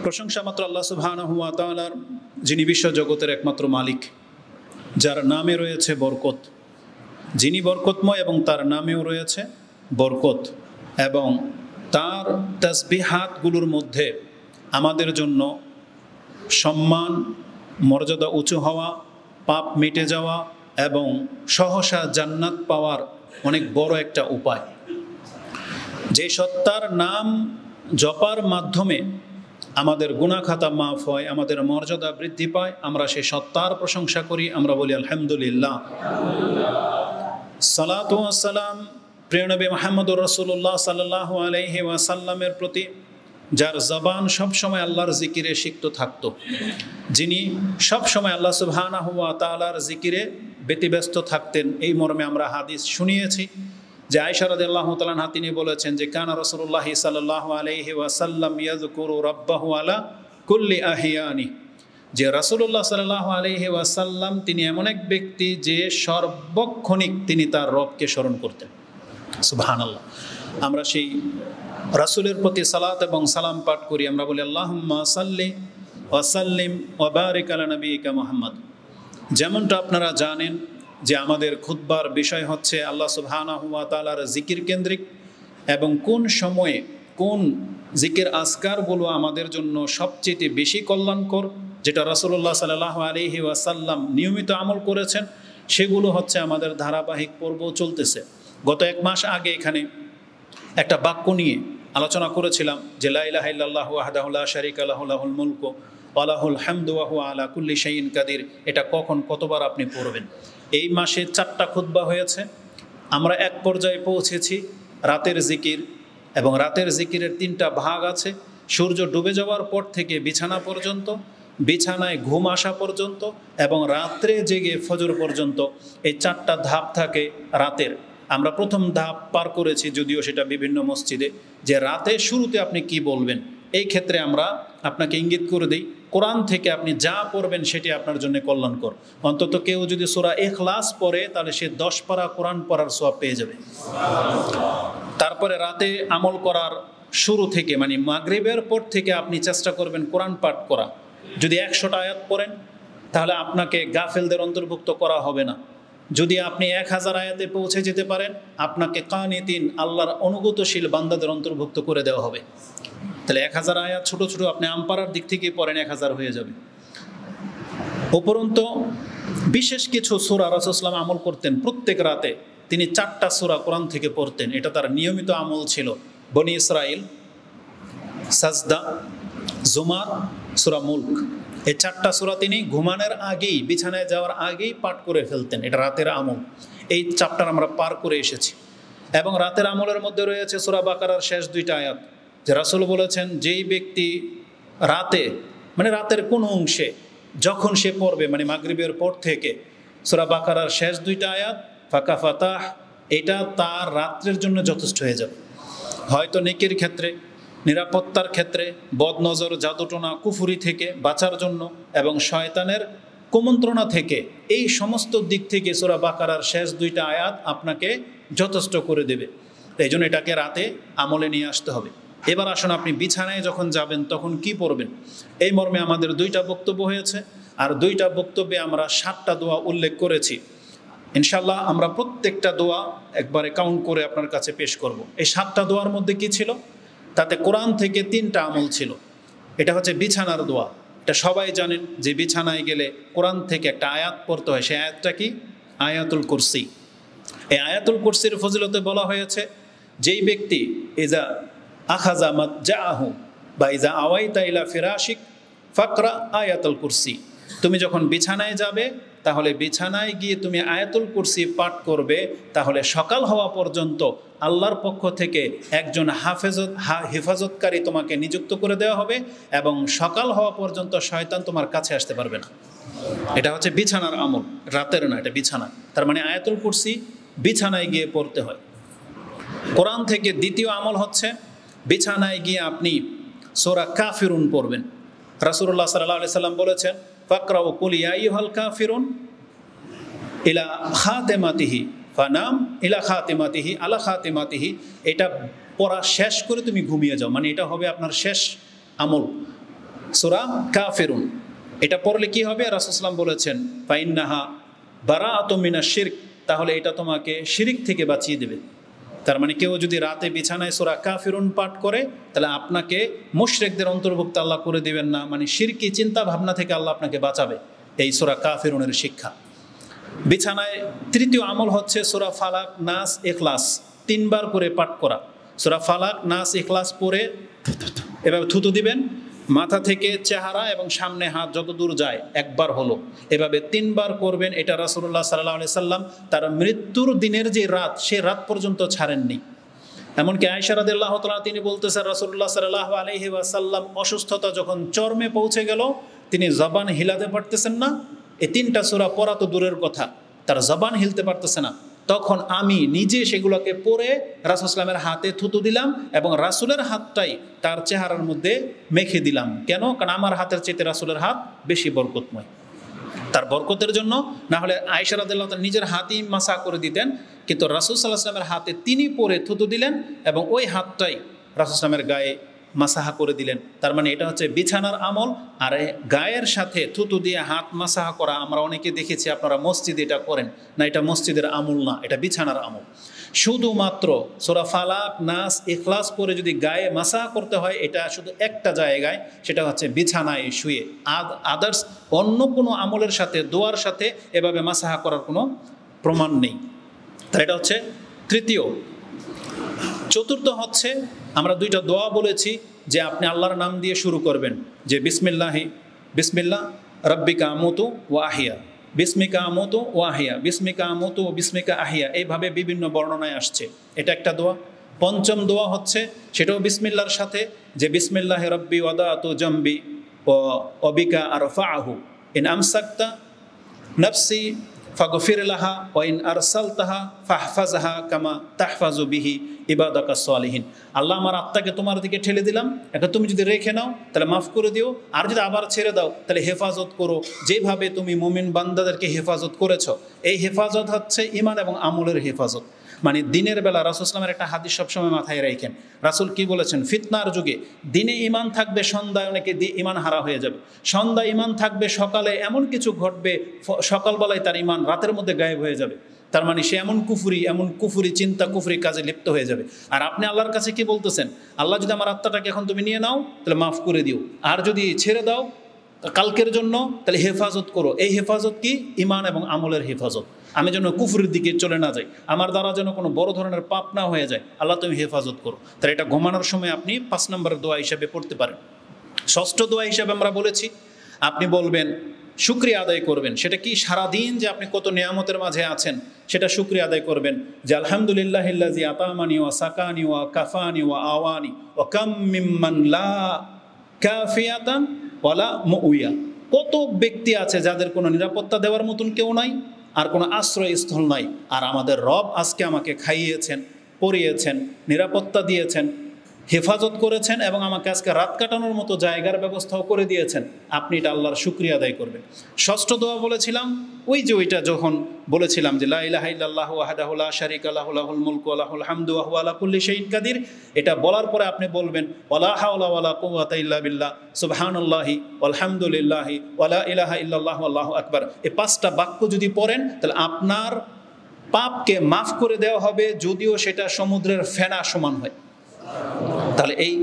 প্রশংসা মাত্র আল্লাহ সুবহানাহু ওয়া তাআলার, যিনি বিশ্ব জগতের একমাত্র মালিক, যার নামে রয়েছে বরকত, যিনি বরকতময় এবং তার নামেও রয়েছে বরকত। এবং তার তাসবিহাতগুলোর মধ্যে আমাদের জন্য সম্মান, মর্যাদা উঁচু হওয়া, পাপ মিটে যাওয়া এবং সহসা জান্নাত পাওয়ার অনেক বড় একটা উপায়। যে সত্তার নাম জপার মাধ্যমে আমাদের গুনাহ খাতা মাফ হয়, আমাদের মর্যাদা বৃদ্ধি পায়, আমরা সেই সত্তার প্রশংসা করি, আমরা বলি আলহামদুলিল্লাহ। সালাতু ওয়াস সালাম প্রিয় নবী মুহাম্মদুর রাসূলুল্লাহ সাল্লাল্লাহু আলাইহি ওয়াসাল্লামের প্রতি, যার জবান সবসময় আল্লাহর জিকিরে সিক্ত থাকতো, যিনি সবসময় আল্লাহ সুবহানাহু ওয়া তাআলার জিকিরে ব্যতিব্যস্ত থাকতেন। এই মর্মে আমরা হাদিস শুনিয়েছি যে আয়েশা রাদিয়াল্লাহু তাআলা আনহা তিনি বলেছেন যে কানা রাসূলুল্লাহ সাল্লাল্লাহু আলাইহি ওয়াসাল্লাম ইয়াযকুরু রাব্বাহু আলা কুল্লি আহিয়ানি, যে রাসূলুল্লাহ সাল্লাল্লাহু আলাইহি ওয়াসাল্লাম তিনি এমন এক ব্যক্তি যে সর্বক্ষণিক তিনি তার রবকে স্মরণ করতেন। সুবহানাল্লাহ। আমরা সেই রাসূলের প্রতি সালাত এবং সালাম পাঠ করি, আমরা বলি আল্লাহুম্মা সাল্লি ওয়া সাল্লিম ওয়া বারিক আলা নবিয়িকা মুহাম্মদ। যেমনটা আপনারা জানেন যে আমাদের খুতবার বিষয় হচ্ছে আল্লাহ সুবহানাহু ওয়া তাআলার জিকির কেন্দ্রিক, এবং কোন সময়ে কোন জিকির আজকারগুলো আমাদের জন্য সবচেয়ে বেশি কল্যাণকর, যেটা রাসূলুল্লাহ সাল্লাল্লাহু আলাইহি ওয়াসাল্লাম নিয়মিত আমল করেছেন, সেগুলো হচ্ছে আমাদের ধারাবাহিক পর্ব চলতেছে। গত এক মাস আগে এখানে একটা বাক্য নিয়ে আলোচনা করেছিলাম যে লা ইলাহা ইল্লাল্লাহু ওয়াহদাহু লা শারীকা লাহু লাহুল মুলকু ওয়া লাহুল হামদু ওয়া হুয়া আলা কুল্লি শাইইন কাদির। এটা কখন কতবার আপনি পড়বেন? এই মাসে 4টা খুতবা হয়েছে। আমরা এক পর্যায়ে পৌঁছেছি রাতের জিকির, এবং রাতের জিকিরের 3টা ভাগ আছে। সূর্য ডুবে যাওয়ার পর থেকে বিছানা পর্যন্ত, বিছানায় ঘুম আসা পর্যন্ত, এবং রাত্রে জেগে ফজর পর্যন্ত, এই 4টা ধাপ থাকে রাতের। আমরা প্রথম ধাপ পার করেছি, যদিও সেটা বিভিন্ন মসজিদে, যে রাতে শুরুতে আপনি কি বলবেন। এই ক্ষেত্রে আমরা আপনাকে ইঙ্গিত করে দিই, কোরআন থেকে আপনি যা পড়বেন সেটি আপনার জন্য কল্যাণকর। অন্তত কেউ যদি সূরা ইখলাস পড়ে তাহলে সে 10 পারা কোরআন পড়ার সওয়াব পেয়ে যাবে। তারপরে রাতে আমল করার শুরু থেকে, মানে মাগরিবের পর থেকে আপনি চেষ্টা করবেন কোরআন পাঠ করা। যদি 100টা আয়াত পড়েন তাহলে আপনাকে গাফেলদের অন্তর্ভুক্ত করা হবে না। যদি আপনি 1000 আয়াতে পৌঁছে যেতে পারেন, আপনাকে কানিতিন, আল্লাহর অনুগতশীল বান্দাদের অন্তর্ভুক্ত করে দেওয়া হবে। তাহলে 1000 আয়াত ছোট ছোট আপনি আমপাড়ার দিক থেকে পড়েন, 1000 হয়ে যাবে। উপরন্তু বিশেষ কিছু সূরা রাসূল সাল্লাল্লাহু আলাইহি ওয়াসাল্লাম আমল করতেন। প্রত্যেক রাতে তিনি 4টা সূরা কোরআন থেকে পড়তেন, এটা তার নিয়মিত আমল ছিল। বনি ইসরাইল, সাজদা, জুমার, সূরা মুলক, এই 4টা সূরা তিনি ঘুমানোর আগেই, বিছানায় যাওয়ার আগেই পাঠ করে ফেলতেন। এটা রাতের আমল। এই চ্যাপ্টার আমরা পার করে এসেছি। এবং রাতের আমলের মধ্যে রয়েছে সূরা বাকারার শেষ 2টা আয়াত, যে রাসূল বলেছেন যেই ব্যক্তি রাতে, মানে রাতের কোন অংশে যখন সে পড়বে, মানে মাগরিবের পর থেকে, সূরা বাকারার শেষ 2টা আয়াত ফাকা ফাতাহ, এটা তার রাত্রের জন্য যথেষ্ট হয়ে যাবে। হয়তো নেকির ক্ষেত্রে, নিরাপত্তার ক্ষেত্রে, বদনজর, জাদুটোনা, কুফুরি থেকে বাঁচার জন্য, এবং শয়তানের কুমন্ত্রণা থেকে, এই সমস্ত দিক থেকে সূরা বাকারার শেষ 2টা আয়াত আপনাকে যথেষ্ট করে দেবে। এই জন্য এটাকে রাতে আমলে নিয়ে আসতে হবে। এবার আসুন, আপনি বিছানায় যখন যাবেন তখন কি পড়বেন। এই মর্মে আমাদের 2টা বক্তব্য হয়েছে, আর 2টা বক্তব্যে আমরা 7টা দোয়া উল্লেখ করেছি। ইনশাল্লাহ আমরা প্রত্যেকটা দোয়া একবারে কাউন্ট করে আপনার কাছে পেশ করব। এই 7টা দোয়ার মধ্যে কি ছিল? তাতে কোরআন থেকে 3টা আমল ছিল। এটা হচ্ছে বিছানার দোয়া। এটা সবাই জানেন যে বিছানায় গেলে কোরআন থেকে একটা আয়াত পড়তে হয়। সেই আয়াতটা কি? আয়াতুল কুরসি। এই আয়াতুল কুরসির ফজিলতে বলা হয়েছে, যেই ব্যক্তি ইজা আখাযা মাতজাআহু বা ইজা আওয়াইতা ইলা ফিরাশিক ফাকরা আয়াতুল কুরসি, তুমি যখন বিছানায় যাবে তাহলে বিছানায় গিয়ে তুমি আয়াতুল কুরসি পাঠ করবে, তাহলে সকাল হওয়া পর্যন্ত আল্লাহর পক্ষ থেকে একজন হেফাজতকারী তোমাকে নিযুক্ত করে দেওয়া হবে, এবং সকাল হওয়া পর্যন্ত শয়তান তোমার কাছে আসতে পারবে না। এটা হচ্ছে বিছানার আমল, রাতের না, এটা বিছানা। তার মানে আয়াতুল কুরসি বিছানায় গিয়ে পড়তে হয়। কোরআন থেকে দ্বিতীয় আমল হচ্ছে বিছানায় গিয়ে আপনি সূরা কাফিরুন পড়বেন। রাসূলুল্লাহ সাল্লাল্লাহু আলাইহি সাল্লাম বলেছেন ফাকরাউ কুল ইয়া আইয়ুহাল কাফিরুন ইলা খাতিমাতিহি ফানাম ইলা খাতিমাতিহি আলা খাতিমাতিহি। এটা পড়া শেষ করে তুমি ঘুমিয়ে যাও, মানে এটা হবে আপনার শেষ আমল। সূরা কাফিরুন। এটা পড়লে কি হবে? রাসূল সাল্লাল্লাহু আলাইহি ওয়াসাল্লাম বলেছেন ফাইন্নাহা বারাআতুম মিনাশ শিরক, তাহলে এটা তোমাকে শিরিক থেকে বাঁচিয়ে দেবে। তার মানে কেউ যদি রাতে বিছানায় সূরা কাফিরুন পাঠ করে, তাহলে আপনাকে মুশরিকদের অন্তর্ভুক্ত আল্লাহ করে দিবেন না, মানে শিরকি চিন্তা ভাবনা থেকে আল্লাহ আপনাকে বাঁচাবে। এই সূরা কাফিরুনের শিক্ষা। বিছানায় তৃতীয় আমল হচ্ছে সূরা ফালাক, নাস, ইখলাস 3 বার করে পাঠ করা। সূরা ফালাক, নাস, ইখলাস পড়ে এভাবে থুতু দিবেন, মাথা থেকে চেহারা এবং সামনে হাত যত দূর যায় একবার হলো, এভাবে 3 বার করবেন। এটা রাসূলুল্লাহ সাল্লাল্লাহু আলাইহি সাল্লাম তার মৃত্যুর দিনের যে রাত, সে রাত পর্যন্ত ছাড়েননি। এমনকি আয়েশা রাদিয়াল্লাহু তাআলা তিনি বলতেছেন, রাসূলুল্লাহ সাল্লাল্লাহু আলাইহি ওয়াসাল্লাম অসুস্থতা যখন চরমে পৌঁছে গেল, তিনি জবান হিলাতে পারতেছেন না, এই 3টা সূরা পড়া তো দূরের কথা, তার জবান হিলতে পারতেছে না, তখন আমি নিজে সেগুলোকে পড়ে রাসূল সাল্লামের হাতে থুতু দিলাম এবং রাসূলের হাতটাই তার চেহারার মধ্যে মেখে দিলাম। কেন? কারণ আমার হাতের চেয়ে রাসূলের হাত বেশি বরকতময়। তার বরকতের জন্য, না হলে আয়েশা রাদিয়াল্লাহু তাআলা নিজের হাতেই মাসা করে দিতেন, কিন্তু রাসূল সাল্লাল্লাহু আলাইহি ওয়াসাল্লামের হাতে তিনি পরে থুতু দিলেন এবং ওই হাতটাই রাসূল সাল্লামের গায়ে মাসাহা করে দিলেন। তার মানে এটা হচ্ছে বিছানার আমল। আর গায়ের সাথে থুতু দিয়ে হাত মাসাহা করা আমরা অনেকে দেখেছি, আপনারা মসজিদে এটা করেন না, এটা মসজিদের আমল না, এটা বিছানার আমল। শুধুমাত্র সূরা ফালাক, নাস, ইখলাস পরে যদি গায়ে মাসাহা করতে হয়, এটা শুধু একটা জায়গায়, সেটা হচ্ছে বিছানায় শুয়ে। আদার্স অন্য কোনো আমলের সাথে, দোয়ার সাথে এভাবে মাসাহা করার কোনো প্রমাণ নেই। তাই এটা হচ্ছে তৃতীয়। চতুর্থ হচ্ছে, আমরা 2টা দোয়া বলেছি যে আপনি আল্লাহর নাম দিয়ে শুরু করবেন, যে বিসমিল্লাহ রাব্বিকা আমুতু ওয়া আহিয়া, বিসমিকা আমুতু ওয়া আহিয়া, বিসমিকা আমুতু ও বিসমিকা আহিয়া, এইভাবে বিভিন্ন বর্ণনায় আসছে। এটা একটা দোয়া। পঞ্চম দোয়া হচ্ছে, সেটাও বিসমিল্লাহর সাথে, যে বিসমিল্লাহি রাব্বি ওয়াদাতু জামবি ওয়া বিকা আরফাহু ইন আমসাকতা নাফসি ফাগফির লাহা ওয়া ইন আরসালতাহা ফাহফাজহা কামা তাহফাজু বিহি ইবাদাকা সালিহিন। আল্লাহ, আমার আত্মাকে তোমার দিকে ঠেলে দিলাম, এটা তুমি যদি রেখে নাও তাহলে মাফ করে দিও, আর যদি আবার ছেড়ে দাও তাহলে হেফাজত করো, যেভাবে তুমি মুমিন বান্দাদেরকে হেফাজত করেছো। এই হেফাজত হচ্ছে ঈমান এবং আমলের হেফাজত। মানে দিনের বেলা রাসূল সাল্লাল্লাহু আলাইহি ওয়াসাল্লামের একটা হাদিস সবসময় মাথায় রাখেন। রাসূল কি বলেছেন? ফিতনার যুগে দিনে ঈমান থাকবে, সন্ধ্যায় অনেকে ঈমান হারা হয়ে যাবে। সন্ধ্যায় ঈমান থাকবে, সকালে এমন কিছু ঘটবে, সকালবেলায় তার ঈমান রাতের মধ্যে গায়েব হয়ে যাবে। তার মানে সে এমন কুফরি চিন্তা, কুফরি কাজে লিপ্ত হয়ে যাবে। আর আপনি আল্লাহর কাছে কি বলতেছেন? আল্লাহ, যদি আমার আত্মাটাকে এখন তুমি নিয়ে নাও তাহলে মাফ করে দিও, আর যদি ছেড়ে দাও কালকের জন্য তাহলে হেফাজত করো। এই হেফাজত কি? ঈমান এবং আমলের হেফাজত। আমি যেন কুফরের দিকে চলে না যাই, আমার দ্বারা যেন কোনো বড় ধরনের পাপ না হয়ে যায়, আল্লাহ তুমি হেফাজত করো। তাহলে এটা ঘুমানোর সময় আপনি 5 নম্বরের দোয়া হিসাবে পড়তে পারেন। ষষ্ঠ দোয়া হিসাবে আমরা বলেছি, আপনি বলবেন, শুকরিয়া আদায় করবেন। সেটা কি? সারাদিন যে আপনি কত নিয়ামতের মাঝে আছেন সেটা শুকরিয়া আদায় করবেন, যে আলহামদুলিল্লাহিল্লাযী আতামানি ওয়া সাকানি ওয়া কাফানি ওয়া আওয়ানি ওয়া কাম মিম্মান লা কাফিয়াতান ওয়ালা মুউয়া। কত ব্যক্তি আছে যাদের কোনো নিরাপত্তা দেওয়ার মতন কেউ নাই, আর কোনো আশ্রয়স্থল নাই, আর আমাদের রব আজকে আমাকে খাইয়েছেন, পরিয়েছেন, নিরাপত্তা দিয়েছেন, হেফাজত করেছেন এবং আমাকে আজকে রাত কাটানোর মতো জায়গার ব্যবস্থাও করে দিয়েছেন। আপনি এটা আল্লাহর শুকরিয়া আদায় করবেন। ষষ্ঠ দোয়া বলেছিলাম, ওইটা যখন বলেছিলাম যে লা ইলাহা ইল্লাল্লাহু ওয়াহদাহু লা শারীকা লাহু লাহুল মুলকু ওয়া লাহুল হামদু ওয়া হুয়া আলা কুল্লি শাইইন কাদির। এটা বলার পরে আপনি বলবেন ওয়ালা হাওলা ওয়ালা কুওয়াতা ইল্লা বিল্লাহ, সুবহানাল্লাহি ওয়ালহামদুলিল্লাহি ওয়া লা ইলাহা ইল্লাল্লাহু আল্লাহু আকবার। এই 5টা বাক্য যদি পড়েন তাহলে আপনার পাপকে মাফ করে দেওয়া হবে, যদিও সেটা সমুদ্রের ফেনা সমান হয়। তাহলে এই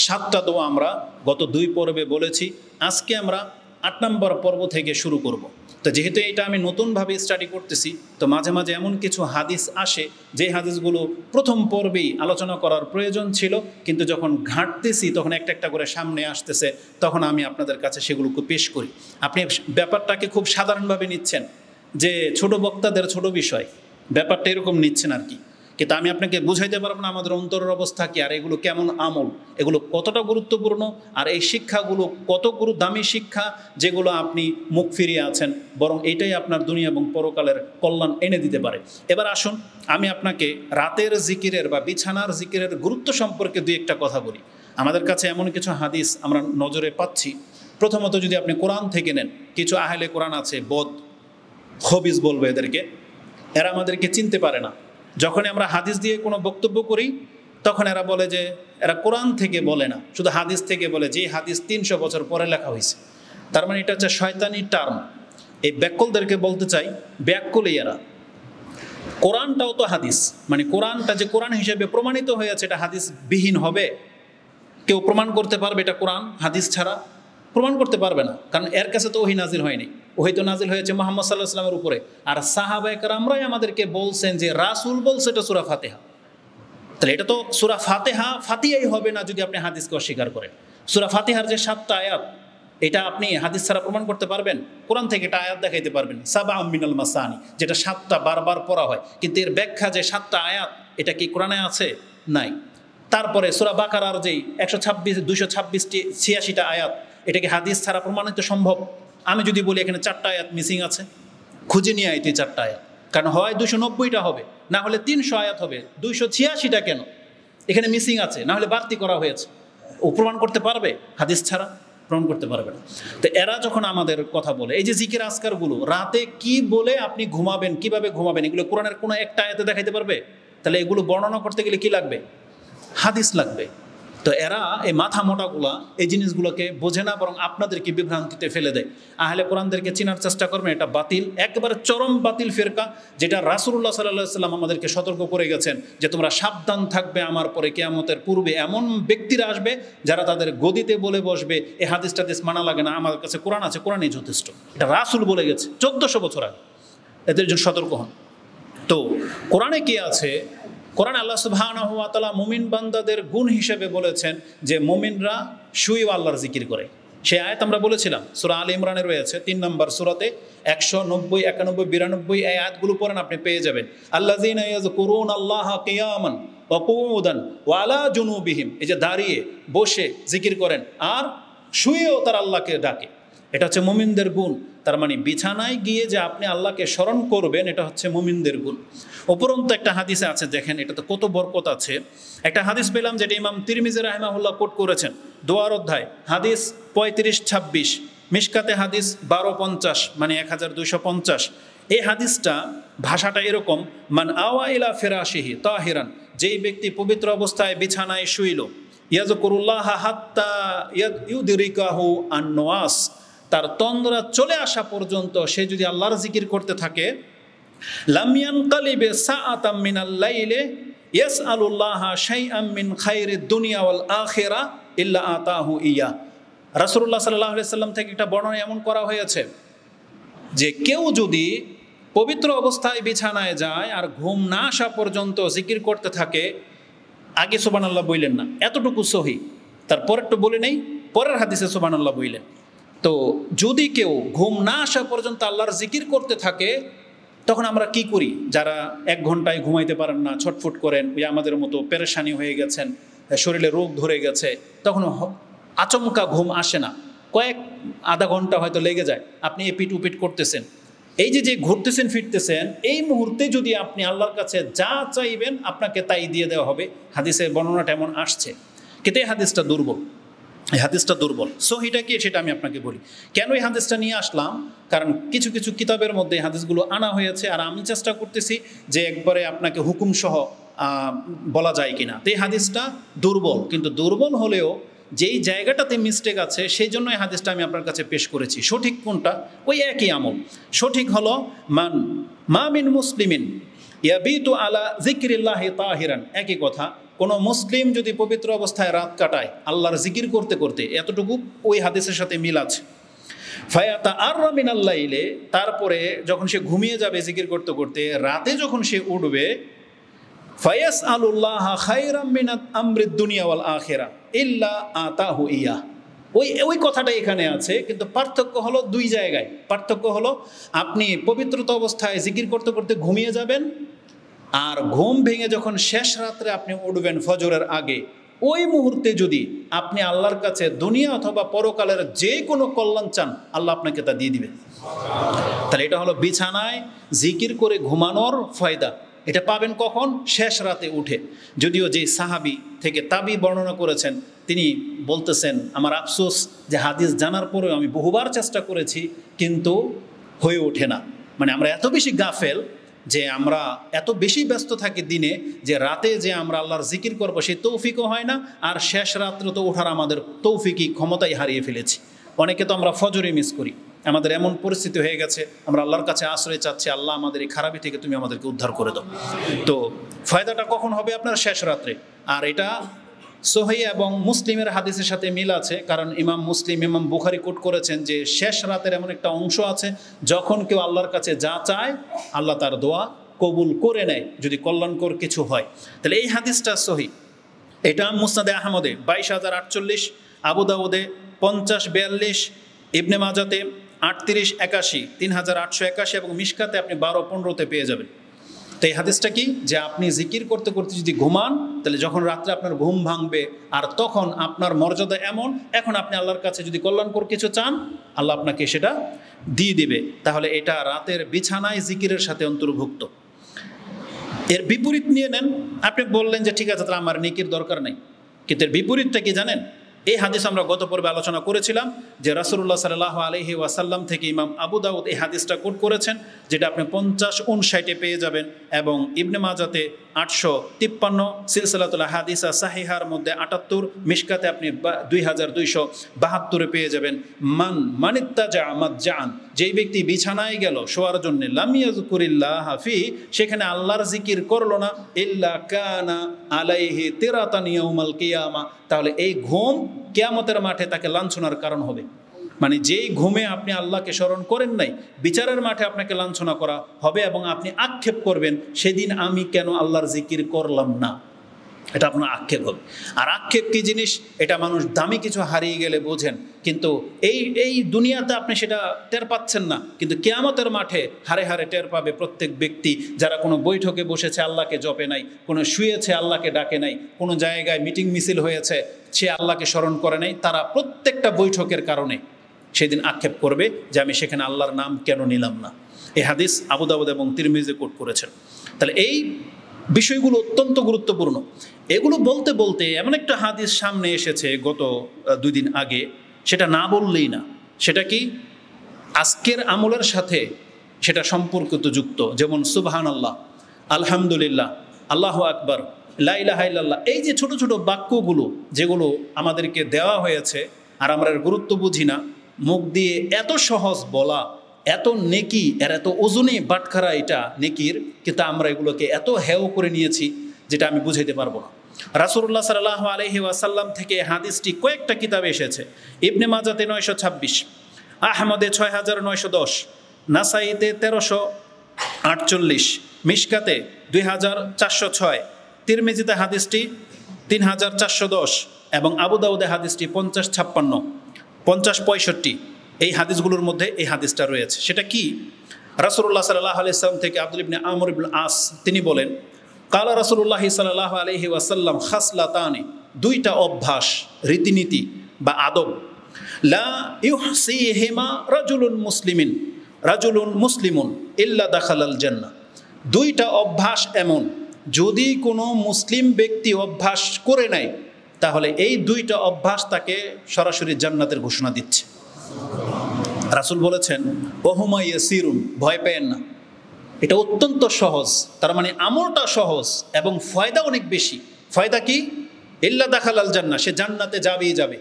7টা দোয়া আমরা গত 2 পর্বে বলেছি। আজকে আমরা 8 নম্বর পর্ব থেকে শুরু করব। তো যেহেতু এটা আমি নতুনভাবে স্টাডি করতেছি, তো মাঝে মাঝে এমন কিছু হাদিস আসে যে হাদিসগুলো প্রথম পর্বেই আলোচনা করার প্রয়োজন ছিল, কিন্তু যখন ঘাঁটতেছি তখন একটা একটা করে সামনে আসতেছে, তখন আমি আপনাদের কাছে সেগুলোকে পেশ করি। আপনি ব্যাপারটাকে খুব সাধারণভাবে নিচ্ছেন, যে ছোট বক্তাদের ছোট বিষয়, ব্যাপারটা এরকম নিচ্ছেন আর কি। কিন্তু আমি আপনাকে বুঝাইতে পারবো না আমাদের অন্তরের অবস্থা কি, আর এগুলো কেমন আমল, এগুলো কতটা গুরুত্বপূর্ণ, আর এই শিক্ষাগুলো কত দামি শিক্ষা, যেগুলো আপনি মুখ ফিরিয়ে আছেন, বরং এটাই আপনার দুনিয়া এবং পরকালের কল্যাণ এনে দিতে পারে। এবার আসুন, আমি আপনাকে রাতের জিকিরের বা বিছানার জিকিরের গুরুত্ব সম্পর্কে 2-1টা কথা বলি। আমাদের কাছে এমন কিছু হাদিস আমরা নজরে পাচ্ছি। প্রথমত, যদি আপনি কোরআন থেকে নেন, কিছু আহলে কোরআন আছে, খবিজ বলবো এদেরকে, এরা আমাদেরকে চিনতে পারে না। যখন আমরা হাদিস দিয়ে কোনো বক্তব্য করি তখন এরা বলে যে এরা কোরআন থেকে বলে না, শুধু হাদিস থেকে বলে, যে হাদিস 300 বছর পরে লেখা হয়েছে। তার মানে এটা হচ্ছে শয়তানি টার্ম। এই ব্যাককলদেরকে বলতে চাই, ব্যাককলই এরা। কোরআনটাও তো হাদিস, মানে কোরআনটা যে কোরআন হিসেবে প্রমাণিত হয়েছে এটা হাদিস বিহীন হবে? কেউ প্রমাণ করতে পারবে এটা কোরআন হাদিস ছাড়া? প্রমাণ করতে পারবে না, কারণ এর কাছে তো ওহী নাজিল হয়নি। ওহী তো নাজিল হয়েছে মুহাম্মদ সাল্লাল্লাহু আলাইহি ওয়াসাল্লামের উপরে। আর সাহাবায়ে কেরামরাই আমাদেরকে বলছেন যে রাসূল বলছে এটা সূরা ফাতিহা। তাহলে এটা তো সূরা ফাতিহাই হবে না যদি আপনি হাদিসকে অস্বীকার করেন। সূরা ফাতিহার যে 7টা আয়াত, এটা আপনি হাদিস ছাড়া প্রমাণ করতে পারবেন? কোরআন থেকে এটা আয়াত দেখাইতে পারবেন, সাবআ মিনাল মাসানি, যেটা 7টা বারবার পড়া হয়, কিন্তু এর ব্যাখ্যা যে 7টা আয়াত, এটা কি কোরআনে আছে? নাই। তারপরে সূরা বাকারার যেই 286টা আয়াত, এটা কি হাদিস ছাড়া প্রমাণিত সম্ভব? আমি যদি বলি এখানে 4টা আয়াত মিসিং আছে, খুঁজে নিয়ে আইতে 4টা আয়াত, কারণ হয় 290টা হবে, না হলে 300 আয়াত হবে, 286টা কেন এখানে মিসিং আছে, না হলে বাড়তি করা হয়েছে। ও প্রমাণ করতে পারবে হাদিস ছাড়া? প্রমাণ করতে পারবে না। তো এরা যখন আমাদের কথা বলে, এই যে জিকির আজকারগুলো রাতে কি বলে আপনি ঘুমাবেন, কিভাবে ঘুমাবেন, এগুলো কোরআনের কোনো একটা আয়াতে দেখাইতে পারবে? তাহলে এগুলো বর্ণনা করতে গেলে কি লাগবে? হাদিস লাগবে। তো এরা এই মাথা মোটাগুলা এই জিনিসগুলোকে বোঝে না, বরং আপনাদেরকে বিভ্রান্তিতে ফেলে দেয়। আহলে কোরআনদেরকে চেনার চেষ্টা করবেন, এটা বাতিল, একেবারে চরম বাতিল ফিরকা, যেটা রাসূলুল্লাহ সাল্লাল্লাহু আলাইহি ওয়াসাল্লাম আমাদেরকে সতর্ক করে গেছেন যে তোমরা সাবধান থাকবে, আমার পরে কিয়ামতের পূর্বে এমন ব্যক্তিরা আসবে যারা তাদের গদিতে বলে বসবে এই হাদিস টাদিস মানা লাগে না, আমার কাছে কোরআন আছে, কোরআনই যথেষ্ট। এটা রাসূল বলে গেছে 1400 বছর আগে, এদের জন্য সতর্ক হন। তো কোরআনে কি আছে? কোরআন আল্লাহ সুবহানাহু ওয়া তাআলা মুমিন বান্দাদের গুণ হিসেবে বলেছেন যে মুমিনরা শুয়ে আল্লাহর জিকির করে। সেই আয়াত আমরা বলেছিলাম সূরা আলে ইমরানে রয়েছে 3 নম্বর সূরাতে 190, 91, 92 এই আয়াতগুলো পড়েন, আপনি পেয়ে যাবেন। আল্লাযীনা ইয়াযকুরুনাল্লাহা কিয়ামান ওয়া কুউদান ওয়া আলা জুনুবিহিম, এই যে দাঁড়িয়ে বসে জিকির করেন আর শুয়েও তারা আল্লাহকে ডাকে, এটা হচ্ছে মুমিনদের গুণ। তার মানে বিছানায় গিয়ে যে আপনি আল্লাহকে স্মরণ করবেন, এটা হচ্ছে মুমিনদের গুণ। উপরন্তু একটা হাদিসে আছে, দেখেন এটা তো কত বরকত আছে। একটা হাদিস পেলাম যেটা ইমাম তিরমিজি রাহিমাহুল্লাহ কোট করেছেন, দোয়ার অধ্যায় হাদিস 35-26, মিশকাতে হাদিস 1250, মানে 1250। এই হাদিসটা ভাষাটা এরকম, মান আওয়া ইলা ফিরাশিহি তাহিরান, যেই ব্যক্তি পবিত্র অবস্থায় বিছানায় শুইল, ইয়াযকুরুল্লাহ হাত্তা ইউদরিকাহু আন-নুআস, তার তন্দ্রা চলে আসা পর্যন্ত সে যদি আল্লাহর জিকির করতে থাকে, লাম ইয়ানকালিব সাআতাম মিনাল লাইলি ইয়াসআলুল্লাহা শাইআম মিন খায়রিদ দুনিয়া ওয়াল আখিরা ইল্লা আতাহু ইয়া। রাসূলুল্লাহ সাল্লাল্লাহু আলাইহি সাল্লাম থেকে একটা বর্ণনা এমন করা হয়েছে যে কেউ যদি পবিত্র অবস্থায় বিছানায় যায় আর ঘুম না আসা পর্যন্ত জিকির করতে থাকে, আগে সুবহানাল্লাহ বললেন না, এতটুকু সহি, তারপরেরটা বলে নেই, পরের হাদিসে সুবহানাল্লাহ বললেন। তো যদি কেউ ঘুম না আসা পর্যন্ত আল্লাহর জিকির করতে থাকে, তখন আমরা কি করি? যারা 1 ঘন্টায় ঘুমাইতে পারেন না, ছটফট করেন, ওই আমাদের মতো পেরেশানি হয়ে গেছেন, শরীরে রোগ ধরে গেছে, তখন আচমকা ঘুম আসে না, আধা ঘন্টা হয়তো লেগে যায়, আপনি এপিট উপিট করতেছেন, এই যে ঘুরতেছেন ফিরতেছেন, এই মুহূর্তে যদি আপনি আল্লাহর কাছে যা চাইবেন আপনাকে তাই দিয়ে দেওয়া হবে। হাদিসের বর্ণনাটা এমন আসছে, কিন্তু এই হাদিসটা দুর্বল। এই হাদিসটা দুর্বল। সহিটা কি সেটা আমি আপনাকে বলি। কেন এই হাদিসটা নিয়ে আসলাম? কারণ কিছু কিছু কিতাবের মধ্যে এই হাদিসগুলো আনা হয়েছে, আর আমি চেষ্টা করতেছি যে একবারে আপনাকে হুকুম সহ বলা যায় কিনা। তো এই হাদিসটা দুর্বল, কিন্তু দুর্বল হলেও যেই জায়গাটাতে মিস্টেক আছে সেই জন্য এই হাদিসটা আমি আপনার কাছে পেশ করেছি। সঠিক কোনটা? ওই একই আমল। সঠিক হলো মা মিন মুসলিমিন ইয়াবিতু আলা যিকরিল্লাহি তাহিরান, একই কথা। কোনো মুসলিম যদি পবিত্র অবস্থায় রাত কাটায় আল্লাহর জিকির করতে করতে, এতটুকু ওই হাদিসের সাথে মিল আছে। ফায়াতা আররা মিনাল লাইলে, তারপরে যখন সে ঘুমিয়ে যাবে জিকির করতে করতে, রাতে যখন সে উঠবে, ফায়াসআলুল্লাহ খায়রাম মিন আমরিদ দুনিয়া ওয়াল আখিরা ইল্লা আতাহু ইয়া। ওই কথাটা এখানে আছে, কিন্তু পার্থক্য হলো 2 জায়গায়। পার্থক্য হলো আপনি পবিত্রতা অবস্থায় জিকির করতে করতে ঘুমিয়ে যাবেন, আর ঘুম ভেঙে যখন শেষ রাত্রে আপনি উঠবেন ফজরের আগে, ওই মুহূর্তে যদি আপনি আল্লাহর কাছে দুনিয়া অথবা পরকালের যে কোনো কল্যাণ চান, আল্লাহ আপনাকে তা দিয়ে দিবেন। তাহলে এটা হলো বিছানায় জিকির করে ঘুমানোর ফায়দা। এটা পাবেন কখন? শেষ রাতে উঠে। যদিও যে সাহাবী থেকে তাবি বর্ণনা করেছেন, তিনি বলতেছেন, আমার আফসোস যে হাদিস জানার পরেও আমি বহুবার চেষ্টা করেছি কিন্তু হয়ে ওঠে না। মানে আমরা এত বেশি গাফেল যে আমরা এত বেশি ব্যস্ত থাকি দিনে যে রাতে যে আমরা আল্লাহর জিকির করবো সেই তৌফিকও হয় না, আর শেষ রাত্রে তো ওঠার আমাদের তৌফিকই ক্ষমতাই হারিয়ে ফেলেছি। অনেকে তো আমরা ফজরে মিস করি। আমাদের এমন পরিস্থিতি হয়ে গেছে, আমরা আল্লাহর কাছে আশ্রয় চাচ্ছি, আল্লাহ আমাদের এই খারাপি থেকে তুমি আমাদেরকে উদ্ধার করে দাও। তো ফায়দাটা কখন হবে? আপনার শেষ রাত্রে। আর এটা সহিহ এবং মুসলিমের হাদিসের সাথে মিল আছে, কারণ ইমাম মুসলিম, ইমাম বুখারী কোট করেছেন যে শেষ রাতের এমন একটা অংশ আছে যখন কেউ আল্লাহর কাছে যা চায় আল্লাহ তার দোয়া কবুল করে নেয়, যদি কল্যাণকর কিছু হয়। তাহলে এই হাদিসটা সহিহ। এটা মুসনাদে আহমদে 22,048, আবু দাউদে 50-42, ইবনে মাজাতে 38-81, 3881 এবং মিশকাতে আপনি 12-15-তে পেয়ে যাবেন। তো এই হাদিসটা কি? যে আপনি জিকির করতে করতে যদি ঘুমান, তাহলে যখন রাত্রে আপনার ঘুম ভাঙবে আর তখন আপনার মর্যাদা এমন, এখন আপনি আল্লাহর কাছে যদি কল্যাণকর কিছু চান আল্লাহ আপনাকে সেটা দিয়ে দিবে। তাহলে এটা রাতের বিছানায় জিকিরের সাথে অন্তর্ভুক্ত। এর বিপরীত নিয়ে নেন। আপনি বললেন যে ঠিক আছে, তাহলে আমার নেকির দরকার নেই, কিন্তু এর বিপরীতটা কি জানেন? এই হাদিস আমরা গত পর্বে আলোচনা করেছিলাম যে রাসূলুল্লাহ সাল্লাল্লাহু আলাইহি ওয়াসাল্লাম থেকে ইমাম আবু দাউদ এই হাদিসটা কোট করেছেন, যেটা আপনি 50-59-এ পেয়ে যাবেন, এবং ইবনে মাজাতে 853, সিলসিলাতুল হাদিসা সাহিহার মধ্যে 78, মিশকাতে আপনি 2272-এ পেয়ে যাবেন। মানিত্তাজা মাজ্জাআন, যেই ব্যক্তি বিছানায় গেল শোয়ার জন্য, লাম ইয়াযকুরিল্লাহ ফি, সেখানে আল্লাহর জিকির করলো না, ইল্লা কানা আলাইহি তিরাতান ইয়াউমাল কিয়ামা, তাহলে এই ঘুম কিয়ামতের মাঠে তাকে লাঞ্ছনার কারণ হবে। মানে যেই ঘুমে আপনি আল্লাহকে স্মরণ করেন নাই, বিচারের মাঠে আপনাকে লাঞ্ছনা করা হবে এবং আপনি আক্ষেপ করবেন সেদিন আমি কেন আল্লাহর জিকির করলাম না, এটা আপনার আক্ষেপ হবে। আর আক্ষেপ কি জিনিস? এটা মানুষ দামি কিছু হারিয়ে গেলে বোঝেন, কিন্তু এই দুনিয়াতে আপনি সেটা টের পাচ্ছেন না, কিন্তু কিয়ামতের মাঠে হারে হারে টের পাবে প্রত্যেক ব্যক্তি যারা কোনো বৈঠকে বসেছে আল্লাহকে জপে নাই, কোনো শুয়েছে আল্লাহকে ডাকে নাই, কোনো জায়গায় মিটিং মিছিল হয়েছে সে আল্লাহকে স্মরণ করে নাই, তারা প্রত্যেকটা বৈঠকের কারণে সেদিন আক্ষেপ করবে যে আমি সেখানে আল্লাহর নাম কেন নিলাম না। এই হাদিস আবু দাউদ এবং তিরমিজি কোট করেছেন। তাহলে এই বিষয়গুলো অত্যন্ত গুরুত্বপূর্ণ। এগুলো বলতে বলতে এমন একটা হাদিস সামনে এসেছে গত 2 দিন আগে, সেটা না বললেই না। সেটা কি? আজকের আমলের সাথে সেটা সম্পর্কিত যুক্ত। যেমন সুবহানাল্লাহ, আলহামদুলিল্লাহ, আল্লাহু আকবার, লা ইলাহা ইল্লাল্লাহ, এই যে ছোট ছোট বাক্যগুলো যেগুলো আমাদেরকে দেওয়া হয়েছে আর আমরা এর গুরুত্ব বুঝি না, মুখ দিয়ে এত সহজ বলা, এত নেকি, এর এত ওজনে বাটখারা এটা নেকির, কিন্তু আমরা এগুলোকে এত হেয় করে নিয়েছি যেটা আমি বুঝাইতে পারবো না। রাসূলুল্লাহ সাল্লাল্লাহু আলাইহি ওয়াসাল্লাম থেকে হাদিসটি কয়েকটা কিতাবে এসেছে। ইবনে মাজাতে 926, আহমদে 6910, নাসাইতে 1348, মিশকাতে 2406, তিরমিজিতে হাদিসটি 3410 এবং আবু দাউদে হাদিসটি 5056, 5065, এই হাদিসগুলোর মধ্যে এই হাদিসটা রয়েছে। সেটা কি? রাসূলুল্লাহ সাল্লাল্লাহু আলাইহি ওয়াসাল্লাম থেকে আব্দুল ইবনে আমর ইবনে আস তিনি বলেন, কালা রাসূলুল্লাহ সাল্লাল্লাহু আলাইহি ওয়াসাল্লাম খাসলাতানি, 2টা অভ্যাস, রীতিনীতি বা আদব, লা ইউহসিহিমা রাজুলুন মুসলিমুন ইল্লা দাখালাল জান্নাহ। 2টা অভ্যাস এমন, যদি কোনো মুসলিম ব্যক্তি অভ্যাস করে নেয় তাহলে এই 2টা অভ্যাস তাকে সরাসরি জান্নাতের ঘোষণা দিচ্ছে। রাসূল বলেছেন, ওহুমা ইয়াসিরুন, ভয় পেয়েন না, এটা অত্যন্ত সহজ। তার মানে আমলটা সহজ এবং ফয়দা অনেক বেশি। ফয়দা কি? ইল্লা দাখালাল জান্নাহ, সে জান্নাতে যাবেই যাবে,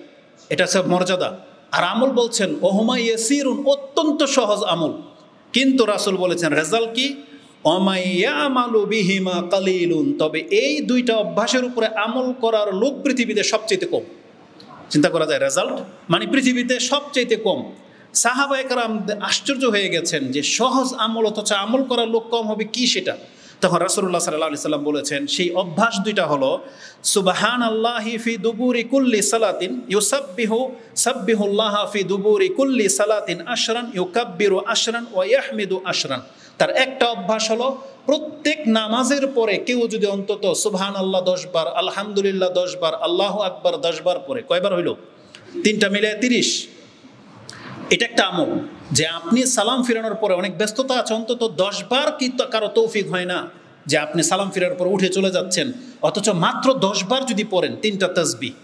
এটা সব মর্যাদা। আর আমল বলছেন ওহুমা ইয়াসিরুন, অত্যন্ত সহজ আমল, কিন্তু রাসূল বলেছেন রেজাল্ট কি? অমাইয়ামালু বিহিমা কালিলুন, তবে এই 2টা অভ্যাসের উপরে আমল করার লোক পৃথিবীতে সবচেয়ে কম। চিন্তা করা যায়, রেজাল্ট মানে পৃথিবীতে সবচেয়ে কম। সাহাবায়ে কেরাম আশ্চর্য হয়ে গেছেন যে সহজ আমল অথচ আমল করার লোক কম হবে, কি সেটা? তখন রাসূলুল্লাহ সাল্লাল্লাহু আলাইহি সাল্লাম বলেছেন সেই অভ্যাস 2টা হলো সুবহানাল্লাহি ফি দুবুরি কুল্লি সালাতিন সাব্বিহুল্লাহ ফি দুবুরি কুল্লি সালাতিন আশরান ইউকাব্বিরু আশরান ওয়া ইয়াহমিদু আশরান। তার একটা অভ্যাস হলো প্রত্যেক নামাজের পরে কেউ যদি অন্তত সুবহানাল্লাহ 10 বার, আলহামদুলিল্লাহ 10 বার, আল্লাহু আকবার 10 বার পরে, কয়বার হইল? 3টা মিলে 30। এটা একটা আমল যে আপনি সালাম ফিরানোর পরে অনেক ব্যস্ততা আছে, অন্তত 10 বার কি কারো তৌফিক হয় না যে আপনি সালাম ফিরানোর পর উঠে চলে যাচ্ছেন, অথচ মাত্র 10 বার যদি পড়েন 3টা তাসবিহ।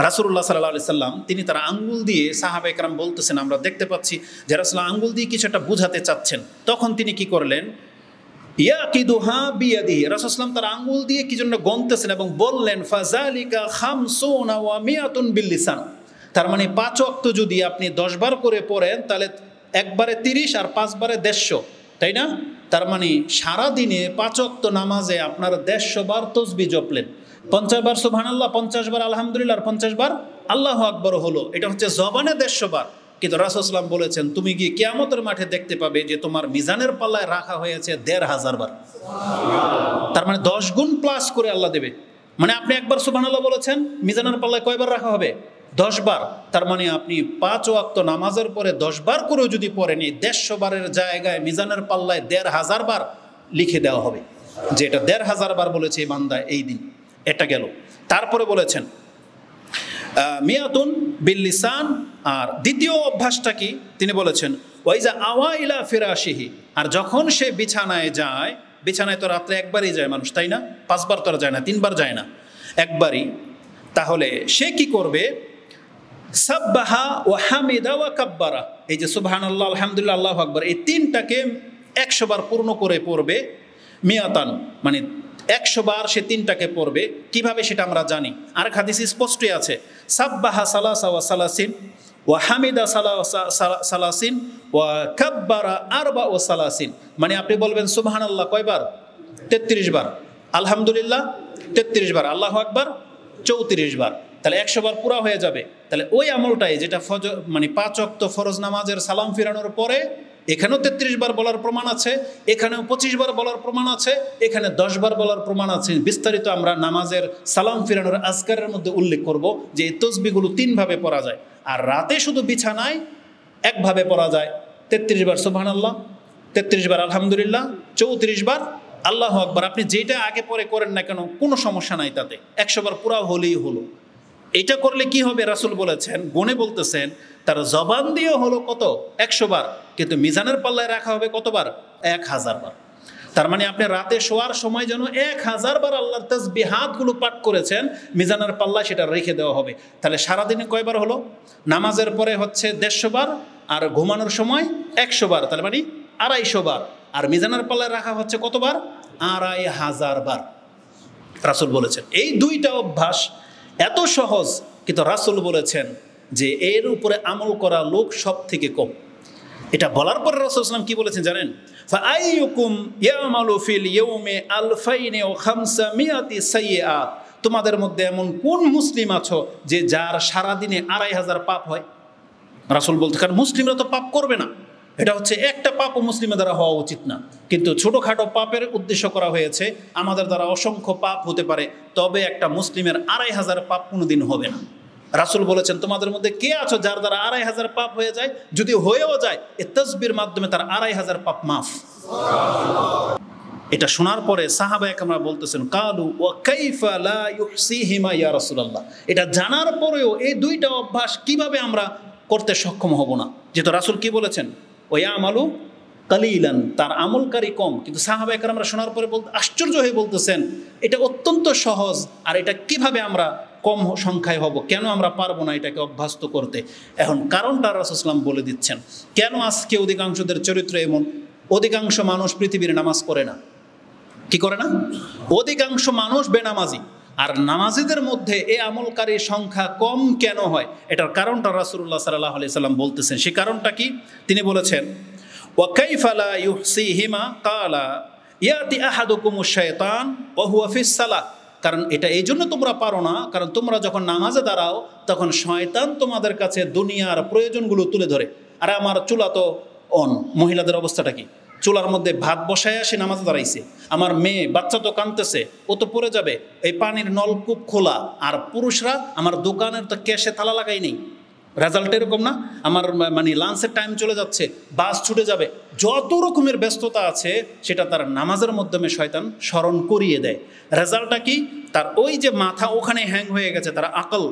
রাসূলুল্লাহ সাল্লাল্লাহু আলাইহি সাল্লাম তিনি তার আঙ্গুল দিয়ে, সাহাবায়ে কেরাম বলতেছেন আমরা দেখতে পাচ্ছি যে রাসূল আঙ্গুল দিয়ে কিছু একটা বুঝাতে চাচ্ছেন, তখন তিনি কি করলেন? ইয়াকিদুহা বিয়াদিহি, রাসূল সাল্লাল্লাহু আলাইহি ওয়াসাল্লাম তার আঙ্গুল দিয়ে কি জন্য গণতেছেন এবং বললেন ফাযালিকা খামসুনা ওয়া মিয়াতুন বিল লিসান। তার মানে 5 ওয়াক্ত যদি আপনি 10 বার করে পড়েন তাহলে একবারে 30 আর 5 বারে 150, তাই না? তার মানে সারাদিনে 5 ওয়াক্ত নামাজে আপনার 150 বার তসবিহ জপলেন, 50 বার সুবহানাল্লাহ, 50 বার আলহামদুলিল্লাহ, আর 50 বার আল্লাহু আকবার হলো। এটা হচ্ছে জবানে 150 বার। কিন্তু রাসূল সাল্লাল্লাহু আলাইহি ওয়াসাল্লাম বলেছেন তুমি গিয়ে কিয়ামতের মাঠে দেখতে পাবে যে তোমার মিজানের পাল্লায় রাখা হয়েছে 1500 বার। তার মানে 10 গুণ প্লাস করে আল্লাহ দেবে। মানে আপনি একবার সুবহানাল্লাহ বলেছেন, মিজানের পাল্লায় কয়বার রাখা হবে? 10 বার। তার মানে আপনি 5 ওয়াক্ত নামাজের পরে 10 বার করেও যদি পড়েন, এই 150 বারের জায়গায় মিজানের পাল্লায় 1500 বার লিখে দেওয়া হবে, যে এটা 1500 বার বলেছে এই বান্দা এই দিন। এটা গেল। তারপরে বলেছেন মিয়াতুন বিল লিসান। আর দ্বিতীয় অভ্যাসটা কি তিনি বলেছেন ওয়াইজা আওয়া ইলা ফিরাশিহি, আর যখন সে বিছানায় যায়, বিছানায় তো রাত্রে একবারই যায় মানুষ, তাই না? 5 বার তো যায় না, 3 বার যায় না, একবারই। তাহলে সে কি করবে? সাব্বাহা ওয়া হামিদা ওয়া কাব্বারা, এই যে সুবহানাল্লাহ, আলহামদুলিল্লাহ, আল্লাহু আকবার, এই তিনটাকে 100 বার পূর্ণ করে পড়বে। মিয়াতান মানে 100 বার সে তিনটাকে পড়বে। কিভাবে সেটা আমরা জানি, আর হাদিসে স্পষ্টই আছে, সাব্বাহা সালাসা ওয়া সালাসিন ওয়া হামিদা সালাসিন ওয়া কাব্বারা আরবা ওয়া সালাসিন। মানে আপনি বলবেন সুবহানাল্লাহ কয়বার? 33 বার, আলহামদুলিল্লাহ 33 বার, আল্লাহু আকবার 34 বার। তাহলে 100 বার পুরা হয়ে যাবে। তাহলে ওই আমলটাই যেটা মানে 5 ওয়াক্ত ফরজ নামাজের সালাম ফিরানোর পরে, এখানেও 33 বার বলার প্রমাণ আছে, এখানেও 25 বার বলার প্রমাণ আছে, এখানে 10 বার বলার প্রমাণ আছে। বিস্তারিত আমরা নামাজের সালাম ফিরানোর আজকারের মধ্যে উল্লেখ করব যে এই তসবিহগুলো 3 ভাবে পড়া যায়। আর রাতে শুধু বিছানায় একভাবে পড়া যায়, 33 বার সুবহানাল্লাহ, 33 বার আলহামদুলিল্লাহ, 34 বার আল্লাহু আকবার। আপনি যেটা আগে পরে করেন না কেন কোনো সমস্যা নাই, তাতে 100 বার পুরা হলেই হলো। এটা করলে কি হবে? রাসূল বলেছেন, গনে বলতেছেন, তার জবান দিয়ে হলো কত? 100 বার, কিন্তু মিজানের পাল্লায় রাখা হবে কতবার? 1000 বার। তার মানে আপনি রাতে শোয়ার সময় যেন 1000 বার আল্লাহর তাসবিহাতগুলো পাঠ করেছেন, মিজানের পাল্লায় সেটা রেখে দেওয়া হবে। তাহলে সারাদিনে কয়বার হলো? নামাজের পরে হচ্ছে 150 বার, আর ঘুমানোর সময় 100 বার, তাহলে মানে 250 বার। আর মিজানের পাল্লায় রাখা হচ্ছে কতবার? 2500 বার। রাসূল বলেছেন এই দুইটা অভ্যাস এত সহজ, কিন্তু রাসূল বলেছেন যে এর উপরে আমল করা লোক সব থেকে কম। এটা বলার পরে রাসূল সাল্লাল্লাহু আলাইহি ওয়াসাল্লাম কি বলেছেন জানেন? ফাআইয়ুকুম ইয়ামালু ফিল ইয়াউমি 2500 সাইয়্যাত, তোমাদের মধ্যে এমন কোন মুসলিম আছো যে যার সারাদিনে 2500 পাপ হয়? রাসূল বলতে, কারণ মুসলিমরা তো পাপ করবে না, এটা হচ্ছে একটা পাপও মুসলিমের দ্বারা হওয়া উচিত না, কিন্তু ছোটোখাটো পাপের উদ্দেশ্য করা হয়েছে। আমাদের দ্বারা অসংখ্য পাপ হতে পারে, তবে একটা মুসলিমের 2500 পাপ কোনোদিন হবে না। রাসূল বলেছেন তোমাদের মধ্যে কে আছো যার দ্বারা 2500 পাপ হয়ে যায়? যদি হয়েও যায় এ তাসবির মাধ্যমে তার 2500 পাপ মাফ। এটা শোনার পরে সাহাবায়ে কেরাম বলতেছেন কালু ওয়া কাইফা লা ইউহসিহিমা ইয়া রাসূলুল্লাহ, এটা জানার পরেও এই দুইটা অভ্যাস কিভাবে আমরা করতে সক্ষম হব না? যেহেতু রাসূল কি বলেছেন, ওয়ায়ামালু কালিলান, তার আমলকারী কম। কিন্তু সাহাবায়ে কেরামরা শোনার পরে আশ্চর্য হয়ে বলতেছেন এটা অত্যন্ত সহজ, আর এটা কিভাবে আমরা কম সংখ্যায় হব, কেন আমরা পারবো না এটাকে অভ্যস্ত করতে? এখন কারণটা রাসূল সাল্লাল্লাহু আলাইহি ওয়াসাল্লাম বলে দিচ্ছেন। কেন আজকে অধিকাংশদের চরিত্র এমন? অধিকাংশ মানুষ পৃথিবীর নামাজ পড়ে না। কি করে না? অধিকাংশ মানুষ বেনামাজি। আর নামাজিদের মধ্যে এই আমলকারীর সংখ্যা কম কেন হয়? এটার কারণটা রাসূলুল্লাহ সাল্লাল্লাহু আলাইহি ওয়াসাল্লাম বলতেছেন। সেই কারণটা কি? তিনি বলেছেন ওয়া কাইফা লা ইউহসিহিমা ক্বালা ইয়াতি আহাদুকুমুশ শাইতান ওয়া হুয়া ফিস সালাহ, কারণ এটা এই জন্য তোমরা পারো না, কারণ তোমরা যখন নামাজে দাঁড়াও তখন শয়তান তোমাদের কাছে দুনিয়ার প্রয়োজনগুলো তুলে ধরে। আর আমার চুলা তো অন, মহিলাদের অবস্থাটা কি? চুলার মধ্যে ভাত বসায় আসে, নামাজে দাঁড়াইছে, আমার মেয়ে বাচ্চা তো কাঁদতেছে, ও তো পড়ে যাবে, এই পানির নলকূপ খোলা। আর পুরুষরা আমার দোকানের তো ক্যাশে তালা লাগাই নেই, রেজাল্ট এরকম না, আমার মানে লাঞ্চের টাইম চলে যাচ্ছে, বাস ছুটে যাবে, যত রকমের ব্যস্ততা আছে সেটা তার নামাজের মাধ্যমে শয়তান স্মরণ করিয়ে দেয়। রেজাল্টটা কি? তার ওই যে মাথা ওখানে হ্যাং হয়ে গেছে, তার আকল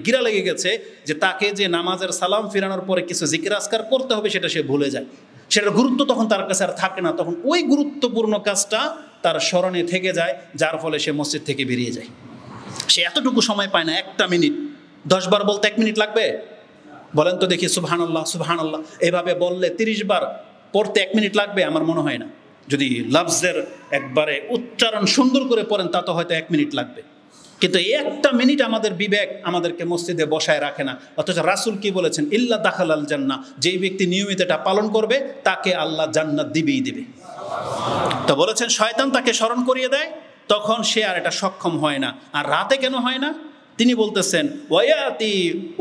গিরা লেগে গেছে, যে তাকে যে নামাজের সালাম ফিরানোর পরে কিছু জিকির আজকার করতে হবে সেটা সে ভুলে যায়। সেটার গুরুত্ব তখন তার কাছে আর থাকে না, তখন ওই গুরুত্বপূর্ণ কাজটা তার স্মরণে থেকে যায়, যার ফলে সে মসজিদ থেকে বেরিয়ে যায়। সে এতটুকু সময় পায় না, 1 মিনিট। 10 বার বলতে 1 মিনিট লাগবে? বলেন তো দেখি, সুবহানাল্লাহ সুবহানাল্লাহ এভাবে বললে 30 বার পড়তে 1 মিনিট লাগবে? আমার মনে হয় না। যদি লফজের একবারে উচ্চারণ সুন্দর করে পড়েন তা তো হয়তো 1 মিনিট লাগবে, কিন্তু এই 1টা মিনিট আমাদের বিবেক আমাদেরকে মসজিদে বসায় রাখে না। অথচ রাসূল কি বলেছেন? ইল্লা দাখালাল জান্নাহ, যেই ব্যক্তি নিয়মিত এটা পালন করবে তাকে আল্লাহ জান্নাত দিবেই দিবে। তো বলেছেন শয়তান তাকে স্মরণ করিয়ে দেয়, তখন সে আর এটা সক্ষম হয় না। আর রাতে কেন হয় না? তিনি বলতেছেন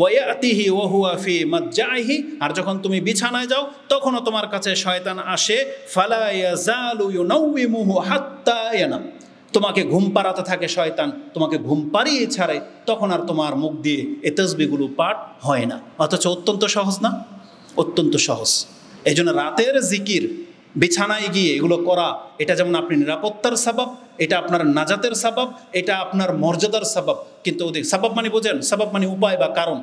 ওয়ায়াতিহি ওয়া হুয়া ফি মাজ্জাইহি, আর যখন তুমি বিছানায় যাও তখনও তোমার কাছে শয়তান আসে, ফালা ইয়াজালু ইউনাউইমুহু হাত্তা ইয়ানাম, তোমাকে ঘুম পাড়াতে থাকে শয়তান, তোমাকে ঘুম পাড়িয়ে ছাড়ে, তখন আর তোমার মুখ দিয়ে এই তাসবিহগুলো পাঠ হয় না। অথচ অত্যন্ত সহজ না? অত্যন্ত সহজ। এই জন্য রাতের জিকির বিছানায় গিয়ে এগুলো করা, এটা যেমন আপনি নিরাপত্তার সাবাব, এটা আপনার নাজাতের সাবাব, এটা আপনার মর্যাদার সাবাব। কিন্তু ওদের সাবাব মানে বোঝেন, সাবাব মানে উপায় বা কারণ,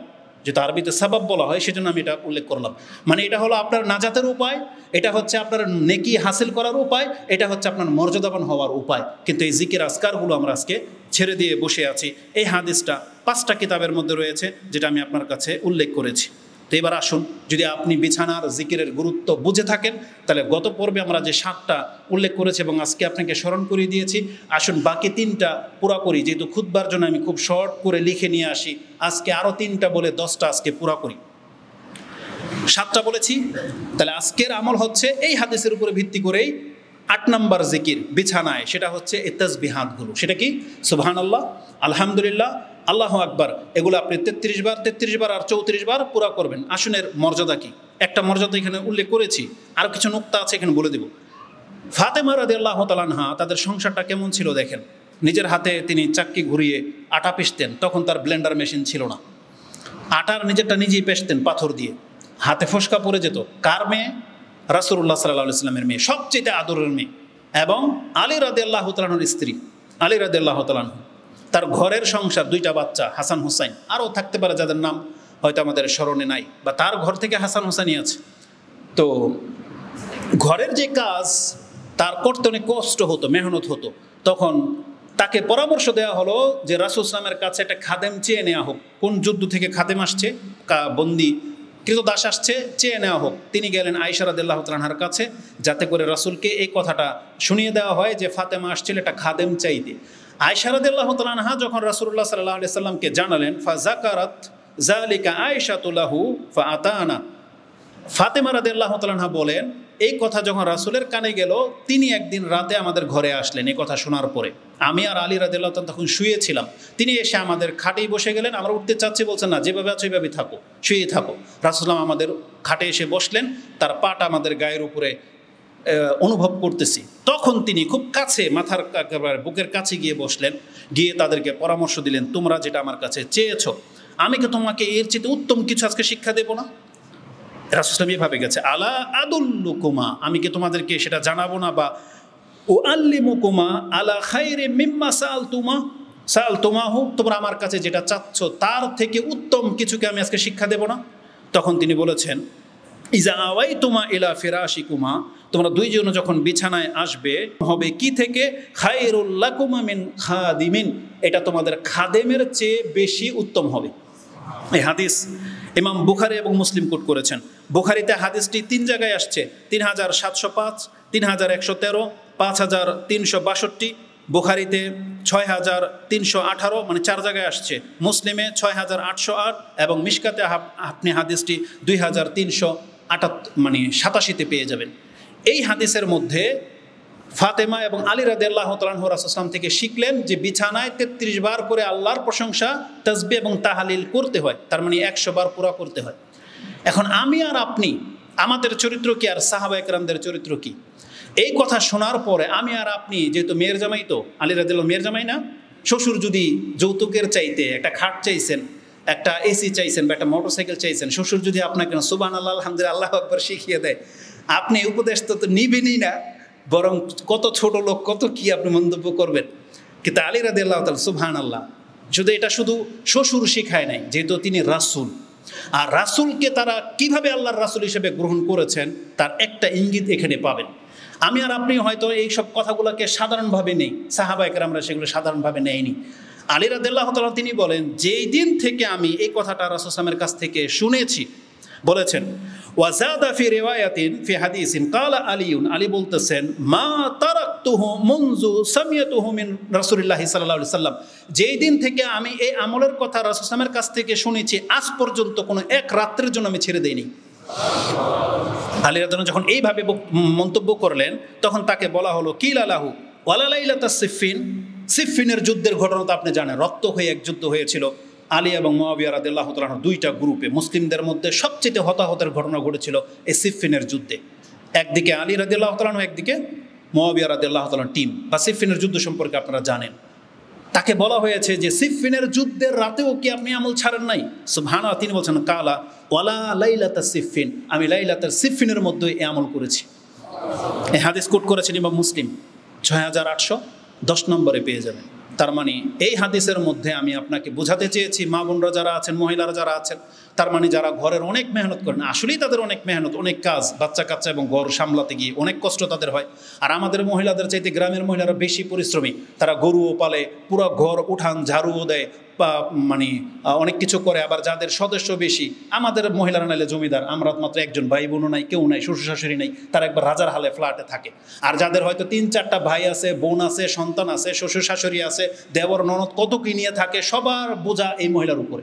যেটা আরবিতে সাবাব বলা হয়, সেজন্য আমি এটা উল্লেখ করলাম। মানে এটা হলো আপনার নাজাতের উপায়, এটা হচ্ছে আপনার নেকি হাসিল করার উপায়, এটা হচ্ছে আপনার মর্যাদাবান হওয়ার উপায়। কিন্তু এই জিকির আজকারগুলো আমরা আজকে ছেড়ে দিয়ে বসে আছি। এই হাদিসটা 5টা কিতাবের মধ্যে রয়েছে, যেটা আমি আপনার কাছে উল্লেখ করেছি। তো এবার আসুন, যদি আপনি বিছানার জিকিরের গুরুত্ব বুঝে থাকেন, তাহলে গত পর্বে আমরা যে 7টা উল্লেখ করেছি এবং আজকে আপনাকে স্মরণ করিয়ে দিয়েছি, আসুন বাকি 3টা পুরা করি। যেহেতু খুতবার জন্য আমি খুব শর্ট করে লিখে নিয়ে আসি, আজকে আরও 3টা বলে 10টা আজকে পুরা করি। 7টা বলেছি, তাহলে আজকের আমল হচ্ছে এই হাদিসের উপরে ভিত্তি করেই 8 নম্বর জিকির বিছানায়, সেটা হচ্ছে এই তাসবিহাতগুলো। সেটা কি? সুবহানাল্লাহ, আলহামদুলিল্লাহ, আল্লাহু আকবার। এগুলো আপনি 33 বার আর 34 বার পুরা করবেন। আসুন এর মর্যাদা কি? একটা মর্যাদা এখানে উল্লেখ করেছি, আরও কিছু নুকতা আছে এখানে বলে দেব। ফাতেমা রাদিয়াল্লাহু তাআলা আনহা, তাদের সংসারটা কেমন ছিল দেখেন। নিজের হাতে তিনি চাক্কি ঘুরিয়ে আটা পিষতেন, তখন তার ব্লেন্ডার মেশিন ছিল না। আটার নিজেরটা নিজেই পেষতেন পাথর দিয়ে, হাতে ফসকা পড়ে যেত। কার মেয়ে? রাসূলুল্লাহ সাল্লাল্লাহু আলাইহি ওয়াসাল্লামের মেয়ে, সবচেয়ে আদরের মেয়ে, এবং আলী রাদিয়াল্লাহু তাআলা আনহুর স্ত্রী। আলী রাদিয়াল্লাহু তাআলা আনহু, তার ঘরের সংসার, 2টা বাচ্চা, হাসান হুসাইন, আরও থাকতে পারে যাদের নাম হয়তো আমাদের স্মরণে নাই, বা তার ঘর থেকে হাসান হুসাইনই আছে। তো ঘরের যে কাজ তার করতে অনেক কষ্ট হতো, মেহনত হতো। তখন তাকে পরামর্শ দেওয়া হলো যে রাসূল সাল্লাল্লাহু আলাইহি ওয়াসাল্লামের কাছে একটা খাদেম চেয়ে নেওয়া হোক। কোন যুদ্ধ থেকে খাদেম আসছে, বন্দি কৃতদাস আসছে, চেয়ে নেওয়া হোক। তিনি গেলেন আয়েশা রাদিয়াল্লাহু তাআলা আনহার কাছে, যাতে করে রাসূলকে এই কথাটা শুনিয়ে দেওয়া হয় যে ফাতেমা আসছিল একটা খাদেম চাইতে। আয়েশা রাদিয়াল্লাহু তাআলা আনহা যখন রাসূলুল্লাহ সাল্লাল্লাহু আলাইহি ওয়াসাল্লামকে জানালেন, ফাযাকারাত যালিকা আয়েশাতু লাহু ফাআতানা, ফাতেমা রাদিয়াল্লাহু তাআলা আনহা বলেন, এই কথা যখন রাসূলের কানে গেল, তিনি একদিন রাতে আমাদের ঘরে আসলেন। এই কথা শোনার পরে আমি আর আলী রাদিয়াল্লাহু তাআলা তখন শুয়েছিলাম। তিনি এসে আমাদের খাটেই বসে গেলেন। আমরা উঠতে চাচ্ছি, বলছেন না, যেভাবে আছো এইভাবেই থাকো, শুয়ে থাকো। রাসূল আমাদের খাটে এসে বসলেন, তার পাটা আমাদের গায়ের উপরে অনুভব করতেছি। তখন তিনি খুব কাছে, মাথার বুকের কাছে গিয়ে বসলেন, গিয়ে তাদেরকে পরামর্শ দিলেন, তোমরা যেটা আমার কাছে চেয়েছো, আমি কি তোমাকে এর চেয়ে উত্তম কিছু আজকে শিক্ষা দেবো না? রাসূল সাল্লাল্লাহু এভাবে গেছে, আলা আদুল্লুকুমা, আমি কি তোমাদেরকে সেটা জানাবো না, বা উআল্লিমুকুমা আলা খায়রি মিম্মা সাআলতুমাহু, তোমরা আমার কাছে যেটা চাচ্ছ তার থেকে উত্তম কিছুকে আমি আজকে শিক্ষা দেব না? তখন তিনি বলেছেন, ইজা আওয়াইতুমা ইলা ফিরাশিকুমা, তোমরা 2 জন যখন বিছানায় আসবে, হবে কি থেকে? খায়রুল লাকুমা মিন খাদিমিন, এটা তোমাদের খাদেমের চেয়ে বেশি উত্তম হবে। এই হাদিস ইমাম বুখারী এবং মুসলিম কোট করেছেন। বুখারীতে হাদিসটি 3 জায়গায় আসছে, 3705, 3113, 5362। বুখারীতে 6318, মানে 4 জায়গায় আসছে। মুসলিমে 6808, এবং মিশকাতে আপনি হাদিসটি 2387 পেয়ে যাবেন। এই হাদিসের মধ্যে ফাতেমা এবং আলী রাদিয়াল্লাহু তাআলা আনহু রাসূল সাল্লাল্লাহু আলাইহি ওয়াসাল্লাম থেকে শিখলেন যে বিছানায় 33 বার করে আল্লাহর প্রশংসা, তাসবিহ এবং তাহলিল করতে হয়, তার মানে 100 বার পুরা করতে হয়। এখন আমি আর আপনি, আমাদের চরিত্র কি আর সাহাবা একরামদের চরিত্র কি? এই কথা শোনার পরে আমি আর আপনি, যেহেতু মেয়ের জামাই, তো আলী রাদিয়াল্লাহু মেয়ের জামাই না, শ্বশুর যদি যৌতুকের চাইতে একটা খাট চাইছেন, একটা এসি চাইছেন, বা একটা মোটরসাইকেল চাইছেন, শ্বশুর যদি আপনাকে সুবহানাল্লাহ আলহামদুলিল্লাহ আল্লাহু আকবার শিখিয়ে দেয়, আপনি উপদেশ তো নিবেনই না, বরং কত ছোট লোক, কত কি আপনি মন্তব্য করবেন। কিন্তু আলী রাদিয়াল্লাহু তাআলা সুবহানাল্লাহ, শুধু এটা শুধু শ্বশুর শিখায় নাই, যেহেতু তিনি রাসূল, আর রাসূলকে তারা কিভাবে আল্লাহর রাসূল হিসেবে গ্রহণ করেছেন তার একটা ইঙ্গিত এখানে পাবেন। আমি আর আপনি হয়তো এই সব কথাগুলোকে সাধারণভাবে নেই, সাহাবা একরামরা সেগুলো সাধারণভাবে নেয়নি। আলী রাদিয়াল্লাহু তাআলা তিনি বলেন, যেই দিন থেকে আমি এই কথাটা রাসূল সাল্লাল্লাহু আলাইহি ওয়াসাল্লামের কাছ থেকে শুনেছি, বলেছেন ওয়াজাদা ফি রিওয়ায়াতিন ফি হাদিসিন কালা আলিউন, আলী বলতেছেন মা তারাকতুহু মুনযু সামিয়াতুহু মিন রাসূলিল্লাহি সাল্লাল্লাহু আলাইহি সাল্লাম, যেই দিন থেকে আমি এই আমলের কথা রাসূল সাল্লাল্লাহু কাছ থেকে শুনেছি আজ পর্যন্ত কোনো এক রাত্রের জন্য আমি ছেড়ে দেইনি। আলী রাদিয়াল্লাহু যখন এইভাবে মন্তব্য করলেন তখন তাকে বলা হলো কিল আলাহু ওয়ালা লাইলাতাস সিফফিন, সিফফিনের যুদ্ধের ঘটনা তো আপনি জানেন, রক্ত হয়ে এক যুদ্ধ হয়েছিল আলী এবং মুআবিয়া রাদিয়াল্লাহু তাআলা দুইটা গ্রুপে, মুসলিমদের মধ্যে সবচেয়ে হতাহতের ঘটনা ঘটেছিল এই সিফফিনের যুদ্ধে। একদিকে আলী রাদিয়াল্লাহু তাআলা, একদিকে মুআবিয়া রাদিয়াল্লাহু তাআলা টিম, বা সিফফিনের যুদ্ধ সম্পর্কে আপনারা জানেন। তাকে বলা হয়েছে যে সিফফিনের যুদ্ধের রাতেও কি আপনি আমল ছাড়েন নাই? সুবহানাল্লাহ, তিনি বলছেন কালা ওয়ালা লাইলাতাস সিফফিন, আমি লাইলাতাস সিফফিনের মধ্যে এই আমল করেছি। এই হাদিস কোট করেছেন ইমাম মুসলিম 6810 নম্বরে পেয়ে যাবেন। তার মানে এই হাদিসের মধ্যে আমি আপনাকে বোঝাতে চেয়েছি, মা বোনরা যারা আছেন, মহিলারা যারা আছেন, তার মানে যারা ঘরের অনেক মেহনত করেন, আসলেই তাদের অনেক মেহনত, অনেক কাজ, বাচ্চা কাচ্চা এবং ঘর সামলাতে গিয়ে অনেক কষ্ট তাদের হয়। আর আমাদের মহিলাদের চাইতে গ্রামের মহিলারা বেশি পরিশ্রমী, তারা গরুও পালে, পুরো ঘর উঠান ঝাড়ুও দেয়, বা মানে অনেক কিছু করে। আবার যাদের সদস্য বেশি, আমাদের মহিলারা নাইলে জমিদার, আমরা মাত্র একজন ভাই বোনও নাই, কেউ নাই, শ্বশুর শাশুড়ি নাই, তারা একবার রাজার হালে ফ্ল্যাটে থাকে। আর যাদের হয়তো 3-4টা ভাই আছে, বোন আছে, সন্তান আছে, শ্বশুর শাশুড়ি আছে, দেবর ননদ, কত কি নিয়ে থাকে, সবার বোঝা এই মহিলার উপরে।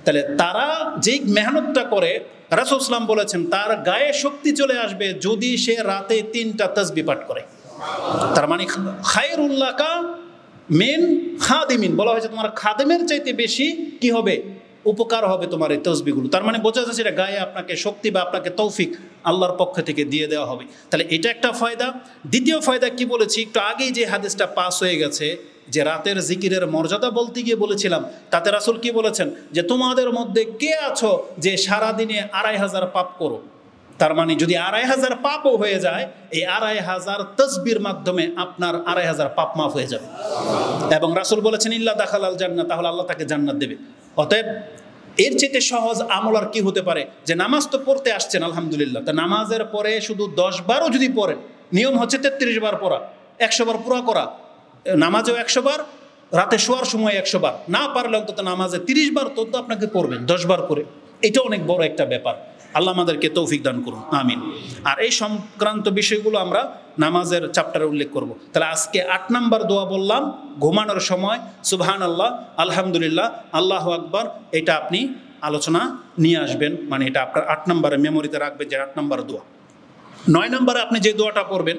তাহলে তারা যেই মেহনতটা করে, রাসূল সাল্লাল্লাহু আলাইহি বলেছেন তার গায়ে শক্তি চলে আসবে যদি সে রাতে 3টা তাসবিহ পাঠ করে। তার মানে খায়রুল্লাকা মেন খাদিমিন, বলা হয়েছে তোমার খাদেমের চাইতে বেশি কি হবে, উপকার হবে তোমার এই তসবিহগুলো। তার মানে বোঝা যাচ্ছে এটা গায়ে আপনাকে শক্তি বা আপনাকে তৌফিক আল্লাহর পক্ষ থেকে দিয়ে দেওয়া হবে। তাহলে এটা একটা ফায়দা। দ্বিতীয় ফায়দা কি বলেছি, একটু আগেই যে হাদিসটা পাস হয়ে গেছে, যে রাতের জিকিরের মর্যাদা বলতে গিয়ে বলেছিলাম, তাতে রাসূল কি বলেছেন, যে তোমাদের মধ্যে কে আছো যে সারাদিনে 2500 পাপ করো। তার মানে যদি 2500 পাপও হয়ে যায়, এই 2500 তসবির মাধ্যমে আপনার 2500 পাপ মাফ হয়ে যাবে। এবং রাসূল বলেছেন ইল্লা দাখালাল জান্নাহ, তাহলে আল্লাহ তাকে জান্নাত দেবে। অতএব এর চেয়ে সহজ আমল আর কি হতে পারে, যে নামাজ তো পড়তে আসছেন আলহামদুলিল্লাহ, তা নামাজের পরে শুধু 10 বারও যদি পড়েন, নিয়ম হচ্ছে 33 বার পড়া, 100 বার পুরা করা, নামাজেও 100 বার, রাতে শোয়ার সময় 100 বার, না পারলে অন্তত নামাজে 30 বার তো আপনাকে পড়বেন 10 বার করে। এটা অনেক বড় একটা ব্যাপার। আল্লাহ আমাদেরকে তৌফিক দান করুন, আমিন। আর এই সংক্রান্ত বিষয়গুলো আমরা নামাজের চ্যাপ্টারে উল্লেখ করব। তাহলে আজকে 8 নম্বর দোয়া বললাম, ঘুমানোর সময় সুবহানাল্লাহ, আলহামদুলিল্লাহ, আল্লাহু আকবার, এটা আপনি আলোচনা নিয়ে আসবেন, মানে এটা আপনার 8 নম্বরে মেমোরিতে রাখবেন যে 8 নম্বর দোয়া। 9 নম্বরে আপনি যে দোয়াটা পড়বেন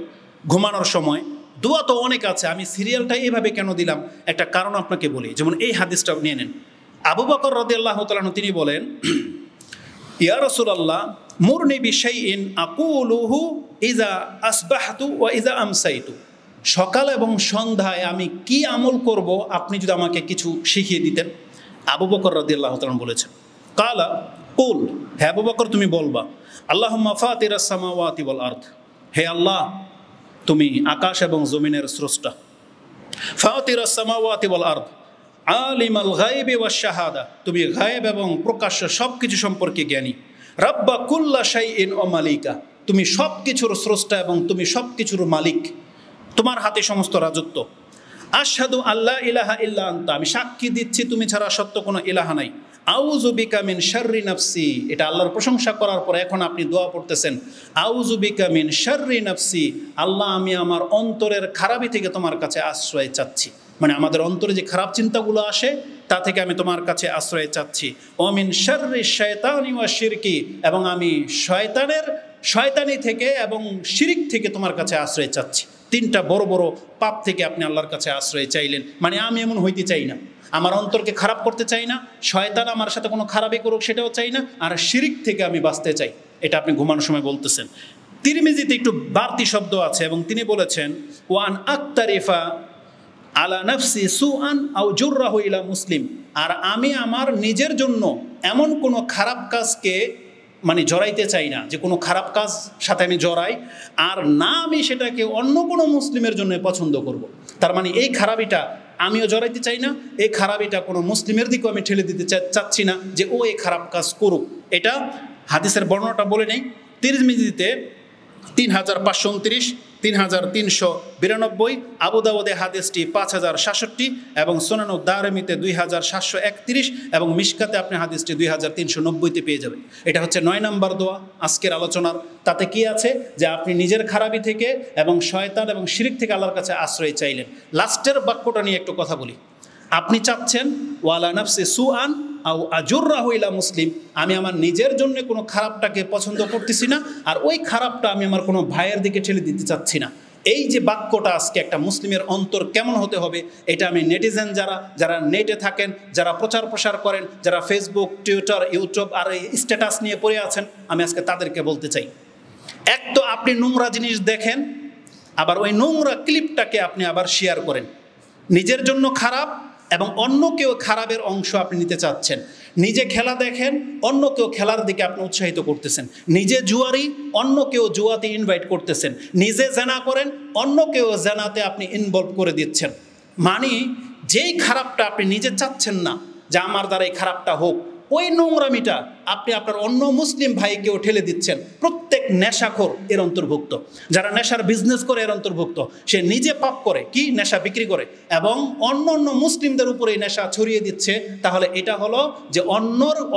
ঘুমানোর সময়, দোয়া তো অনেক আছে, আমি সিরিয়ালটা এইভাবে কেন দিলাম একটা কারণ আপনাকে বলি। যেমন এই হাদিসটা নিয়ে নেন, আবু বকর রাদিয়াল্লাহু তাআলা আনহু তিনি বলেন, ইয়া রাসূলুল্লাহ মুরনি বিশাইইন আকুলুহু ইযা আসবাহতু ওয়া ইযা আমসাইতু, সকাল এবং সন্ধ্যায় আমি কি আমল করব আপনি যদি আমাকে কিছু শিখিয়ে দিতেন। আবু বকর রাদিয়াল্লাহু তাআলা বলেছেন, কালা কুল, হে আবু বকর তুমি বলবা, আল্লাহুম্মা ফাতিরাস সামাওয়াতি ওয়াল আরদ, হে আল্লাহ তুমি আকাশ এবং জমিনের স্রষ্টা, ফাতিরাস সামাওয়াতি ওয়াল আরদ আলিমাল গায়বি ওয়াশ শাহাদা, তুমি গায়েব এবং প্রকাশ্য সব কিছু সম্পর্কে জ্ঞানী, রাব্বা কুল্লা শাইইন ওয়া মালিকা, তুমি সব কিছুর স্রষ্টা এবং তুমি সব কিছুর মালিক, তোমার হাতে সমস্ত রাজত্ব। আশহাদু আল্লা ইলাহা ইল্লা আনতা, আমি সাক্ষী দিচ্ছি তুমি ছাড়া সত্য কোনো ইলাহা নাই। আউযু বিকা মিন শাররি নাফসি, এটা আল্লাহর প্রশংসা করার পর এখন আপনি দোয়া পড়তেছেন, আউযু বিকা মিন শাররি নাফসি, আল্লাহ আমি আমার অন্তরের খারাপি থেকে তোমার কাছে আশ্রয় চাচ্ছি, মানে আমাদের অন্তরে যে খারাপ চিন্তাগুলো আসে তা থেকে আমি তোমার কাছে আশ্রয় চাচ্ছি। ও মিন শাররি শায়তানি ওয়া শিরকি, এবং আমি শয়তানি থেকে এবং শিরিক থেকে তোমার কাছে আশ্রয় চাচ্ছি। 3টা বড় বড় পাপ থেকে আপনি আল্লাহর কাছে আশ্রয় চাইলেন, মানে আমি এমন হইতে চাই না, আমার অন্তরকে খারাপ করতে চাই না, শয়তান আমার সাথে কোনো খারাপই করুক সেটাও চাই না, আর শিরিক থেকে আমি বাঁচতে চাই। এটা আপনি ঘুমানোর সময় বলতেছেন। তিরমিজিতে একটু বাড়তি শব্দ আছে এবং তিনি বলেছেন, ওয়ান আক্তারিফা আলা নাফসি সুআন আও জুররাহু ইলা মুসলিম, আর আমি আমার নিজের জন্য এমন কোনো খারাপ কাজকে মানে জড়াইতে চাই না, যে কোনো খারাপ কাজ সাথে আমি জড়াই, আর না আমি সেটাকে অন্য কোনো মুসলিমের জন্য পছন্দ করব। তার মানে এই খারাপিটা আমিও জড়াইতে চাই না, এই খারাপিটা কোনো মুসলিমের দিকেও আমি ঠেলে দিতে চাচ্ছি না যে ও এই খারাপ কাজ করুক। এটা হাদিসের বর্ণনাটা বলে নেই, তিরমিজিতে 3529, 3392, আবু দাউদে হাদিসটি 5067 এবং সুনান দারমিতে 2731 এবং মিশকাতে আপনি হাদিসটি 2390-তে পেয়ে যাবেন। এটা হচ্ছে 9 নম্বর দোয়া আজকের আলোচনার। তাতে কি আছে যে আপনি নিজের খারাপি থেকে এবং শয়তান এবং শিরক থেকে আল্লাহর কাছে আশ্রয় চাইলেন। লাস্টের বাক্যটা নিয়ে একটু কথা বলি। আপনি চাচ্ছেন ওয়ালা নাফসি সুআন আও আজুররাহু ইলা মুসলিম, আমি আমার নিজের জন্য কোনো খারাপটাকে পছন্দ করতেছি না, আর ওই খারাপটা আমি আমার কোনো ভাইয়ের দিকে ঠেলে দিতে চাচ্ছি না। এই যে বাক্যটা আজকে একটা মুসলিমের অন্তর কেমন হতে হবে, এটা আমি নেটিজেন যারা নেটে থাকেন, যারা প্রচার প্রসার করেন, যারা ফেসবুক, টুইটার, ইউটিউব আর এই স্ট্যাটাস নিয়ে পড়ে আছেন, আমি আজকে তাদেরকে বলতে চাই, এক তো আপনি নোংরা জিনিস দেখেন, আবার ওই নোংরা ক্লিপটাকে আপনি আবার শেয়ার করেন। নিজের জন্য খারাপ এবং অন্য কেউ খারাপের অংশ আপনি নিতে চাচ্ছেন। নিজে খেলা দেখেন, অন্য কেউ খেলার দিকে আপনি উৎসাহিত করতেছেন। নিজে জুয়ারি, অন্য কেউ জুয়াতে ইনভাইট করতেছেন। নিজে জেনা করেন, অন্য কেউ জেনাতে আপনি ইনভলভ করে দিচ্ছেন। মানে যেই খারাপটা আপনি নিজে চাচ্ছেন না যে আমার দ্বারা এই খারাপটা হোক, ওই নোংরামিটা আপনি আপনার অন্য মুসলিম ভাইকেও ঠেলে দিচ্ছেন। প্রত্যেক নেশাখোর এর অন্তর্ভুক্ত, যারা নেশার বিজনেস করে এর অন্তর্ভুক্ত। সে নিজে পাপ করে, কি নেশা বিক্রি করে, এবং অন্য মুসলিমদের উপরে নেশা ছড়িয়ে দিচ্ছে। তাহলে এটা হলো যে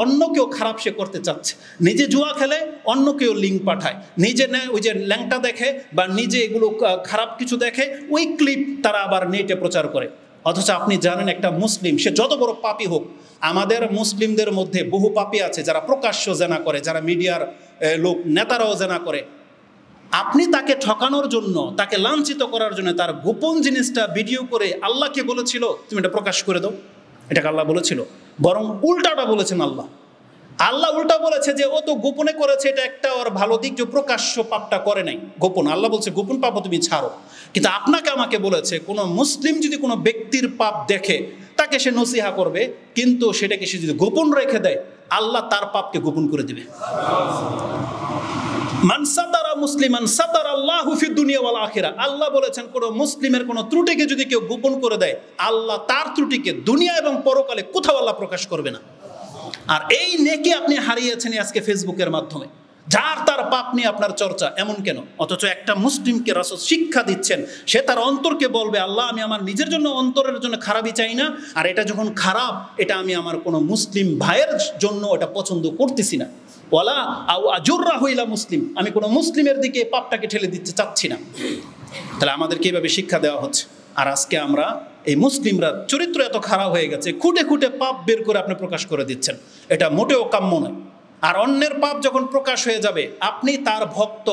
অন্য কেউ খারাপ সে করতে চাচ্ছে। নিজে জুয়া খেলে, অন্য কেউ লিঙ্ক পাঠায়, নিজে ওই যে ল্যাংটা দেখে বা নিজে এগুলো খারাপ কিছু দেখে, ওই ক্লিপ তারা আবার নেটে প্রচার করে। অথচ আপনি জানেন একটা মুসলিম সে যত বড় পাপী হোক, আমাদের মুসলিমদের মধ্যে বহু পাপী আছে যারা প্রকাশ্য জেনা করে, যারা মিডিয়ার লোক নেতারাও জেনা করে। আপনি তাকে ঠকানোর জন্য, তাকে লাঞ্ছিত করার জন্য তার গোপন জিনিসটা ভিডিও করে আল্লাহকে বলেছিল তুমি এটা প্রকাশ করে দাও, এটাকে আল্লাহ বলেছিল? বরং উল্টাটা বলেছেন আল্লাহ। আল্লাহ উল্টা বলেছে যে ও তো গোপনে করেছে, এটা একটা ওর ভালো দিক যে প্রকাশ্য পাপটা করে নাই, গোপন। আল্লাহ বলছে গোপন পাপও তুমি ছাড়ো। কিন্তু আপনাকে আমাকে বলেছে কোনো মুসলিম যদি কোনো ব্যক্তির পাপ দেখে তাকে সে নসিহা করবে, কিন্তু সেটাকে সে যদি গোপন রেখে দেয় আল্লাহ তার পাপকে গোপন করে দিবে। মান সাতারা মুসলিমান সাতারা আল্লাহু ফিদ দুনিয়া ওয়াল আখিরা। আল্লাহ বলেছেন কোন মুসলিমের কোন ত্রুটিকে যদি কেউ গোপন করে দেয়, আল্লাহ তার ত্রুটিকে দুনিয়া এবং পরকালে কোথাও আল্লাহ প্রকাশ করবে না। আর এই নেকি আপনি হারিয়েছেন আজকে ফেসবুকের মাধ্যমে, যার তার পাপ নিয়ে আপনার চর্চা। এমন কেন? অথচ একটা মুসলিমকে রাসূল শিক্ষা দিচ্ছেন, সে তার অন্তরকে বলবে আল্লাহ আমি আমার নিজের জন্য, অন্তরের জন্য খারাপই চাই না, আর এটা যখন খারাপ এটা আমি আমার কোনো মুসলিম ভাইয়ের জন্য এটা পছন্দ করতেছি না। ওয়ালা আও আজুররাহু ইলা মুসলিম, আমি কোনো মুসলিমের দিকে পাপটাকে ঠেলে দিতে চাচ্ছি না। তাহলে আমাদেরকে এইভাবে শিক্ষা দেওয়া হচ্ছে। আর আজকে আমরা এই মুসলিমরা চরিত্র এত খারাপ হয়ে গেছে, খুঁটে খুঁটে পাপ বের করে আপনি প্রকাশ করে দিচ্ছেন, এটা মোটেও কাম্য নয়। আর অন্যের পাপ যখন প্রকাশ হয়ে যাবে আপনি তার ভক্ত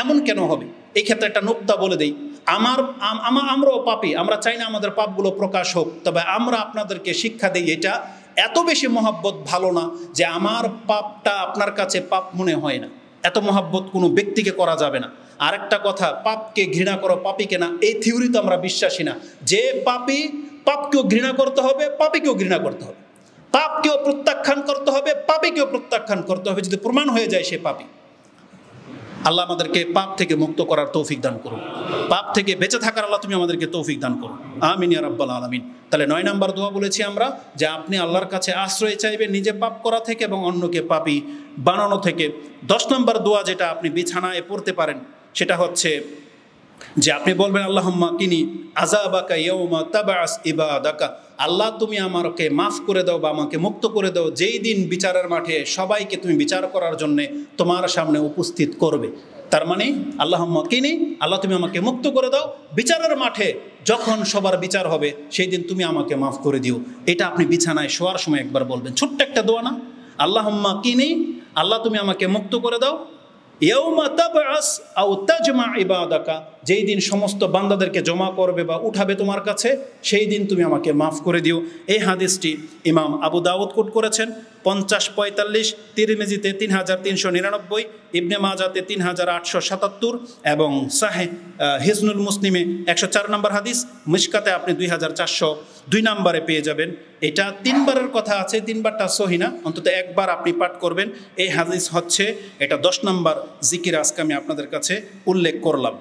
এমন কেন হবে? এই ক্ষেত্রে একটা নুক্তা বলে দেই, আমরাও পাপী, আমরা চাই না আমাদের পাপগুলো প্রকাশ হোক, তবে আমরা আপনাদেরকে শিক্ষা দিই এটা এত বেশি মহব্বত ভালো না যে আমার পাপটা আপনার কাছে পাপ মনে হয় না। এত মহব্বত কোনো ব্যক্তিকে করা যাবে না। আরেকটা কথা, পাপকে ঘৃণা করো পাপীকে না, এই থিওরি তো আমরা বিশ্বাসী না। যে পাপী, পাপকেও ঘৃণা করতে হবে, পাপীকেও ঘৃণা করতে হবে। পাপকেও প্রত্যাখ্যান করতে হবে, পাপীকেও প্রত্যাখ্যান করতে হবে যদি প্রমাণ হয়ে যায় সে পাপী। আল্লাহ আমাদেরকে পাপ থেকে মুক্ত করার তৌফিক দান করুন, পাপ থেকে বেঁচে থাকার আল্লাহ তুমি আমাদেরকে তৌফিক দান করুন, আমিন ইয়া রাব্বাল আলামিন। তাহলে 9 নম্বর দোয়া বলেছি আমরা যে আপনি আল্লাহর কাছে আশ্রয় চাইবেন নিজে পাপ করা থেকে এবং অন্যকে পাপী বানানো থেকে। 10 নম্বর দোয়া যেটা আপনি বিছানায় পড়তে পারেন সেটা হচ্ছে যে আপনি বলবেন আল্লাহুম্মা কিনি আযাবাকা ইয়াউমা তাবআস ইবাদাকা, আল্লাহ তুমি আমাকে মাফ করে দাও বা আমাকে মুক্ত করে দাও যেই দিন বিচারের মাঠে সবাইকে তুমি বিচার করার জন্যে তোমার সামনে উপস্থিত করবে। তার মানে আল্লাহুম্মা কিনি, আল্লাহ তুমি আমাকে মুক্ত করে দাও বিচারের মাঠে যখন সবার বিচার হবে সেই দিন তুমি আমাকে মাফ করে দিও। এটা আপনি বিছানায় শোয়ার সময় একবার বলবেন, ছোট্ট একটা দোয়া না? আল্লাহুম্মা কিনি, আল্লাহ তুমি আমাকে মুক্ত করে দাও, ইয়াউমা তাবআস আও তাজমা ইবাদাকা, যেই দিন সমস্ত বান্দাদেরকে জমা করবে বা উঠাবে তোমার কাছে সেই দিন তুমি আমাকে মাফ করে দিও। এই হাদিসটি ইমাম আবু দাউদ কোট করেছেন 50-45, তিরমিজিতে 3399, ইবনে মাজাতে 3877 এবং সাহিহ হিজনুল মুসলিমে 104 নম্বর হাদিস, মিশকাতে আপনি 2402 নম্বরে পেয়ে যাবেন। এটা 3 বারের কথা আছে, 3 বারটা সহি না, অন্তত একবার আপনি পাঠ করবেন। এই হাদিস হচ্ছে এটা 10 নম্বর জিকির আজকে আমি আপনাদের কাছে উল্লেখ করলাম।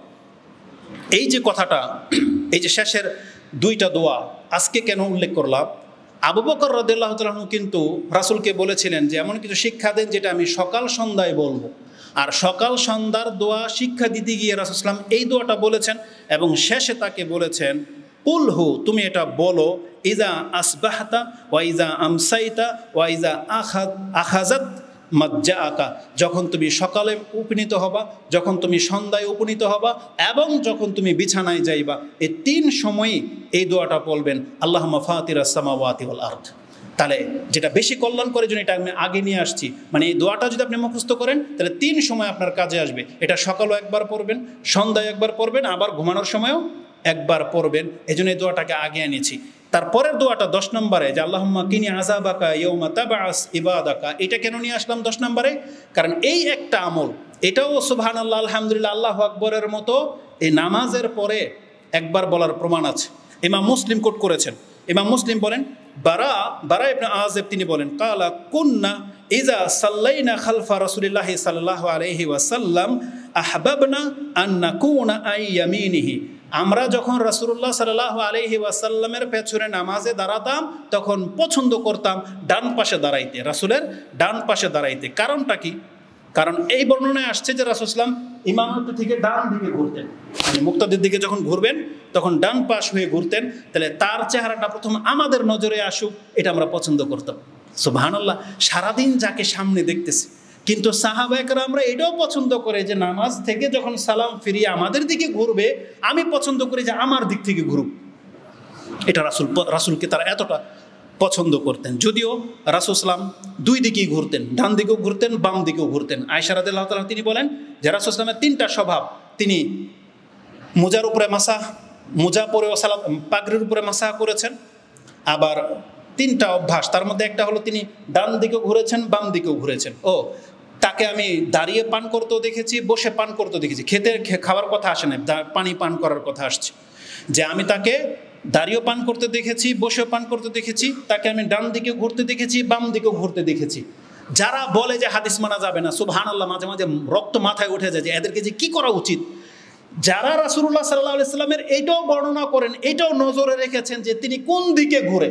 এই যে কথাটা, এই যে শেষের 2টা দোয়া আজকে কেন উল্লেখ করলাম, আবু বকর রাদিয়াল্লাহু তাআলা আনহু কিন্তু রাসূলকে বলেছিলেন যে এমন কিছু শিক্ষা দেন যেটা আমি সকাল সন্ধ্যায় বলবো। আর সকাল সন্ধ্যার দোয়া শিক্ষা দিতে গিয়ে রাসূল সাল্লাল্লাহু আলাইহি ওয়াসাল্লাম এই দোয়াটা বলেছেন এবং শেষে তাকে বলেছেন, কুলহু, তুমি এটা বলো, ইজা আসবাহতা ওয়া ইজা আমসাইতা ওয়া ইজা আখাযাত মাজ্জাআকা, যখন তুমি সকালে উপনীত হবা, যখন তুমি সন্ধ্যায় উপনীত হবা এবং যখন তুমি বিছানায় যাইবা, এই 3 সময়ই এই দোয়াটা বলবেন, আল্লাহুম্মা ফাতিরাস সামাওয়াতি ওয়াল আরদ। তাহলে যেটা বেশি কল্যাণ করে জন্য এটা আমি আগে নিয়ে আসছি, মানে এই দোয়াটা যদি আপনি মুখস্থ করেন তাহলে 3 সময় আপনার কাজে আসবে। এটা সকালেও একবার পড়বেন, সন্ধ্যায় একবার পড়বেন, আবার ঘুমানোর সময়ও একবার পড়বেন। এই জন্য এই দোয়াটাকে আগে এনেছি। তারপরের দোয়াটা 10 নম্বরে, যে আল্লাহুম্মা কিনি আযাবাকা ইয়াউমা তাবআস ইবাদাকা, এটা কেন নিয়ে আসলাম 10 নম্বরে? কারণ এই একটা আমল, এটাও সুবহানাল্লাহ আলহামদুলিল্লাহ আল্লাহু আকবরের মতো এই নামাজের পরে একবার বলার প্রমাণ আছে। ইমাম মুসলিম কোট করেছেন। ইমাম মুসলিম বলেন, বারা ইবনে আযিব তিনি বলেন, কালা কুন্না ইজা সাল্লাইনা খালফা রাসূলিল্লাহি সাল্লাল্লাহু আলাইহি ওয়াসাল্লাম আহবাবনা আন নাকুনা আইয়ামিনিহি, আমরা যখন রাসূলুল্লাহ সাল্লাল্লাহু আলাইহি ওয়াসাল্লামের পেছনে নামাজে দাঁড়াতাম তখন পছন্দ করতাম ডান পাশে দাঁড়াইতে, রাসূলের ডান পাশে দাঁড়াইতে। কারণটা কি? কারণ এই বর্ণনায় আসছে যে রাসূল সাল্লাল্লাহু আলাইহি ওয়াসাল্লাম ইমামতি থেকে ডান দিকে ঘুরতেন, মানে মুক্তাদির দিকে যখন ঘুরবেন তখন ডান পাশ হয়ে ঘুরতেন। তাহলে তার চেহারাটা প্রথম আমাদের নজরে আসুক, এটা আমরা পছন্দ করতাম। সুবহানাল্লাহ, সারাদিন যাকে সামনে দেখতেছি, কিন্তু সাহাবায়ে কেরামরা এটাও পছন্দ করে যে নামাজ থেকে যখন সালাম ফিরিয়ে আমাদের দিকে ঘুরবে, আমি পছন্দ করি যে আমার দিক থেকে ঘুরুক। এটা রাসূলকে তারা এতটা পছন্দ করতেন। যদিও রাসূল সাল্লাম 2 দিকেই ঘুরতেন, ডান দিকেও ঘুরতেন, বাম দিকেও ঘুরতেন। আয়েশা রাদিয়াল্লাহু তাআলা তিনি বলেন যে রাসূল সাল্লামের 3টা স্বভাব, তিনি মোজার উপরে মাসাহ, মোজা পরেও সালাত, পাগড়ির উপরে মাসাহ করেছেন। আবার 3টা অভ্যাস, তার মধ্যে একটা হলো তিনি ডান দিকেও ঘুরেছেন, বাম দিকেও ঘুরেছেন। তাকে আমি দাঁড়িয়ে পান করতেও দেখেছি, বসে পান করতেও দেখেছি। খাওয়ার কথা আসে না, পানি পান করার কথা আসছে, যে আমি তাকে দাঁড়িয়েও পান করতে দেখেছি, বসেও পান করতে দেখেছি, তাকে আমি ডান দিকে ঘুরতে দেখেছি, বাম দিকেও ঘুরতে দেখেছি। যারা বলে যে হাদিস মানা যাবে না, সুবহানাল্লাহ, মাঝে মাঝে রক্ত মাথায় উঠে যায় যে এদেরকে যে কি করা উচিত। যারা রাসূলুল্লাহ সাল্লাল্লাহু আলাইহি ওয়াসাল্লামের এইটাও বর্ণনা করেন, এটাও নজরে রেখেছেন যে তিনি কোন দিকে ঘুরে,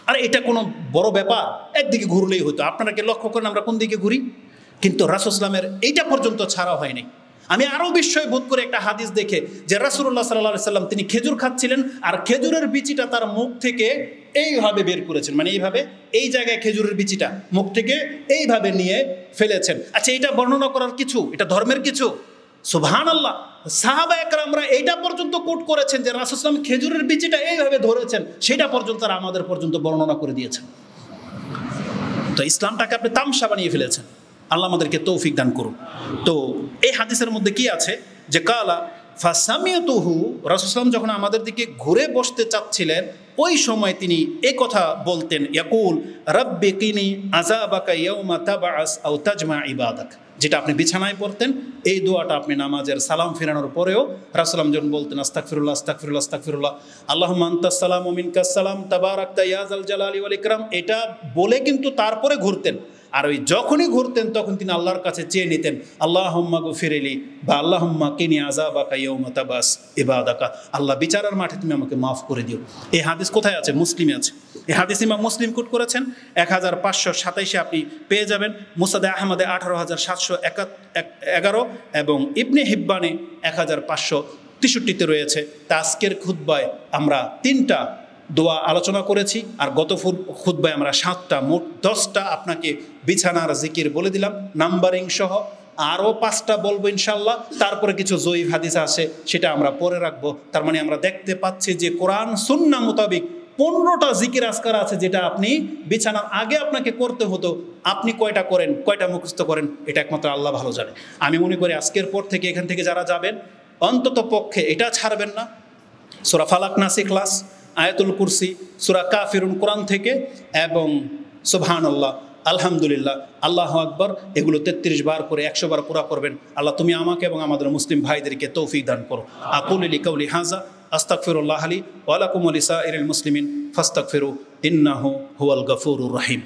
আর এটা কোনো বড় ব্যাপার, একদিকে ঘুরলেই হতো। আপনারা কি লক্ষ্য করেন আমরা কোন দিকে ঘুরি? কিন্তু রাসূল সাল্লামের এইটা পর্যন্ত ছাড়া হয়নি। আমি আরও বিস্ময় বোধ করে একটা হাদিস দেখে যে রাসূলুল্লাহ সাল্লাল্লাহু আলাইহি ওয়াসাল্লাম তিনি খেজুর খাচ্ছিলেন আর খেজুরের বিচিটা তার মুখ থেকে এইভাবে বের করেছেন, মানে এইভাবে, এই জায়গায় খেজুরের বিচিটা মুখ থেকে এইভাবে নিয়ে ফেলেছেন। আচ্ছা, এটা বর্ণনা করার কিছু, এটা ধর্মের কিছু? সুবহানাল্লাহ, সাহাবায়ে কেরামরা এইটা পর্যন্ত কোট করেছেন যে রাসূল সাল্লাল্লাহু আলাইহি ওয়াসাল্লাম খেজুরের বিচিটা এইভাবে ধরেছেন, সেটা পর্যন্ত তারা আমাদের পর্যন্ত বর্ণনা করে দিয়েছেন। তো ইসলামটাকে আপনি তামসা বানিয়ে ফেলেছেন। আল্লাহ আমাদেরকে তৌফিক দান করুন। তো এই হাদিসের মধ্যে কি আছে যে কালা ফাসামিয়াতুহু, রাসূল সাল্লাল্লাহু আলাইহি ওয়াসাল্লাম যখন আমাদের দিকে ঘুরে বসতে চাচ্ছিলেন ওই সময় তিনি এই কথা বলতেন, ইয়াকুল রাব্বি কিনি আযাবাকা ইয়াউমা তাবআস আও তাজমা ইবাদাক, যেটা আপনি বিছানায় পড়তেন। এই দোয়াটা আপনি নামাজের সালাম ফেরানোর পরেও রাসূল সাল্লাল্লাহু আলাইহি ওয়াসাল্লাম যখন বলতেন আস্তাগফিরুল্লাহ আস্তাগফিরুল্লাহ আস্তাগফিরুল্লাহ, আল্লাহুম্মা আনতাস সালাম ওয়া মিনকাস সালাম তাবারাকতা ইয়া যাল জালালি ওয়াল ইকরাম, এটা বলে কিন্তু তারপরে ঘুরতেন। আর ওই যখনই ঘুরতেন তখন তিনি আল্লাহর কাছে চেয়ে নিতেন আল্লাহুম্মা গফিরলি বা আল্লাহুম্মা কিনি আযাবাকা ইয়াউমা তাবাস ইবাদাকা, আল্লাহ বিচারের মাঠে তুমি আমাকে মাফ করে দিও। এই হাদিস কোথায় আছে? মুসলিমে আছে। এই হাদিস ইমাম মুসলিম কোট করেছেন, 1527 আপনি পেয়ে যাবেন। মুসনাদে আহমদে 18711 এবং ইবনে হিব্বানে 1563 রয়েছে। তা আজকের খুতবায় আমরা 3টা দোয়া আলোচনা করেছি, আর গত খুতবায় আমরা 7টা, মোট 10টা আপনাকে বিছানার জিকির বলে দিলাম নাম্বারিং সহ। আরও 5টা বলবো ইনশাল্লাহ। তারপরে কিছু জয়ীফ হাদিস আছে, সেটা আমরা পরে রাখবো। তার মানে আমরা দেখতে পাচ্ছি যে কোরআন সুন্নাহ মোতাবিক 15টা জিকির আজকার আছে, যেটা আপনি বিছানার আগে আপনাকে করতে হতো। আপনি কয়টা করেন, কয়টা মুখস্থ করেন, এটা একমাত্র আল্লাহ ভালো জানে। আমি মনে করি আজকের পর থেকে এখান থেকে যারা যাবেন অন্তত পক্ষে এটা ছাড়বেন না, সূরা ফালাক, নাস, ইখলাস, আয়াতুল কুরসি, সূরা কাফিরুন কোরআন থেকে, এবং সুবহানাল্লাহ, আলহামদুলিল্লাহ, আল্লাহু আকবার, এগুলো 33 বার করে 100 বার পুরা করবেন। আল্লাহ তুমি আমাকে এবং আমাদের মুসলিম ভাইদেরকে তৌফিক দান করো। আকুলু লিকাউলি হাযা আস্তাগফিরুল্লাহ লি ওয়া লাকুম ওয়া লিসাইরিল মুসলিমিন ফাস্তাগফিরু ইন্নাহু হুয়াল গফুরুর রহিম।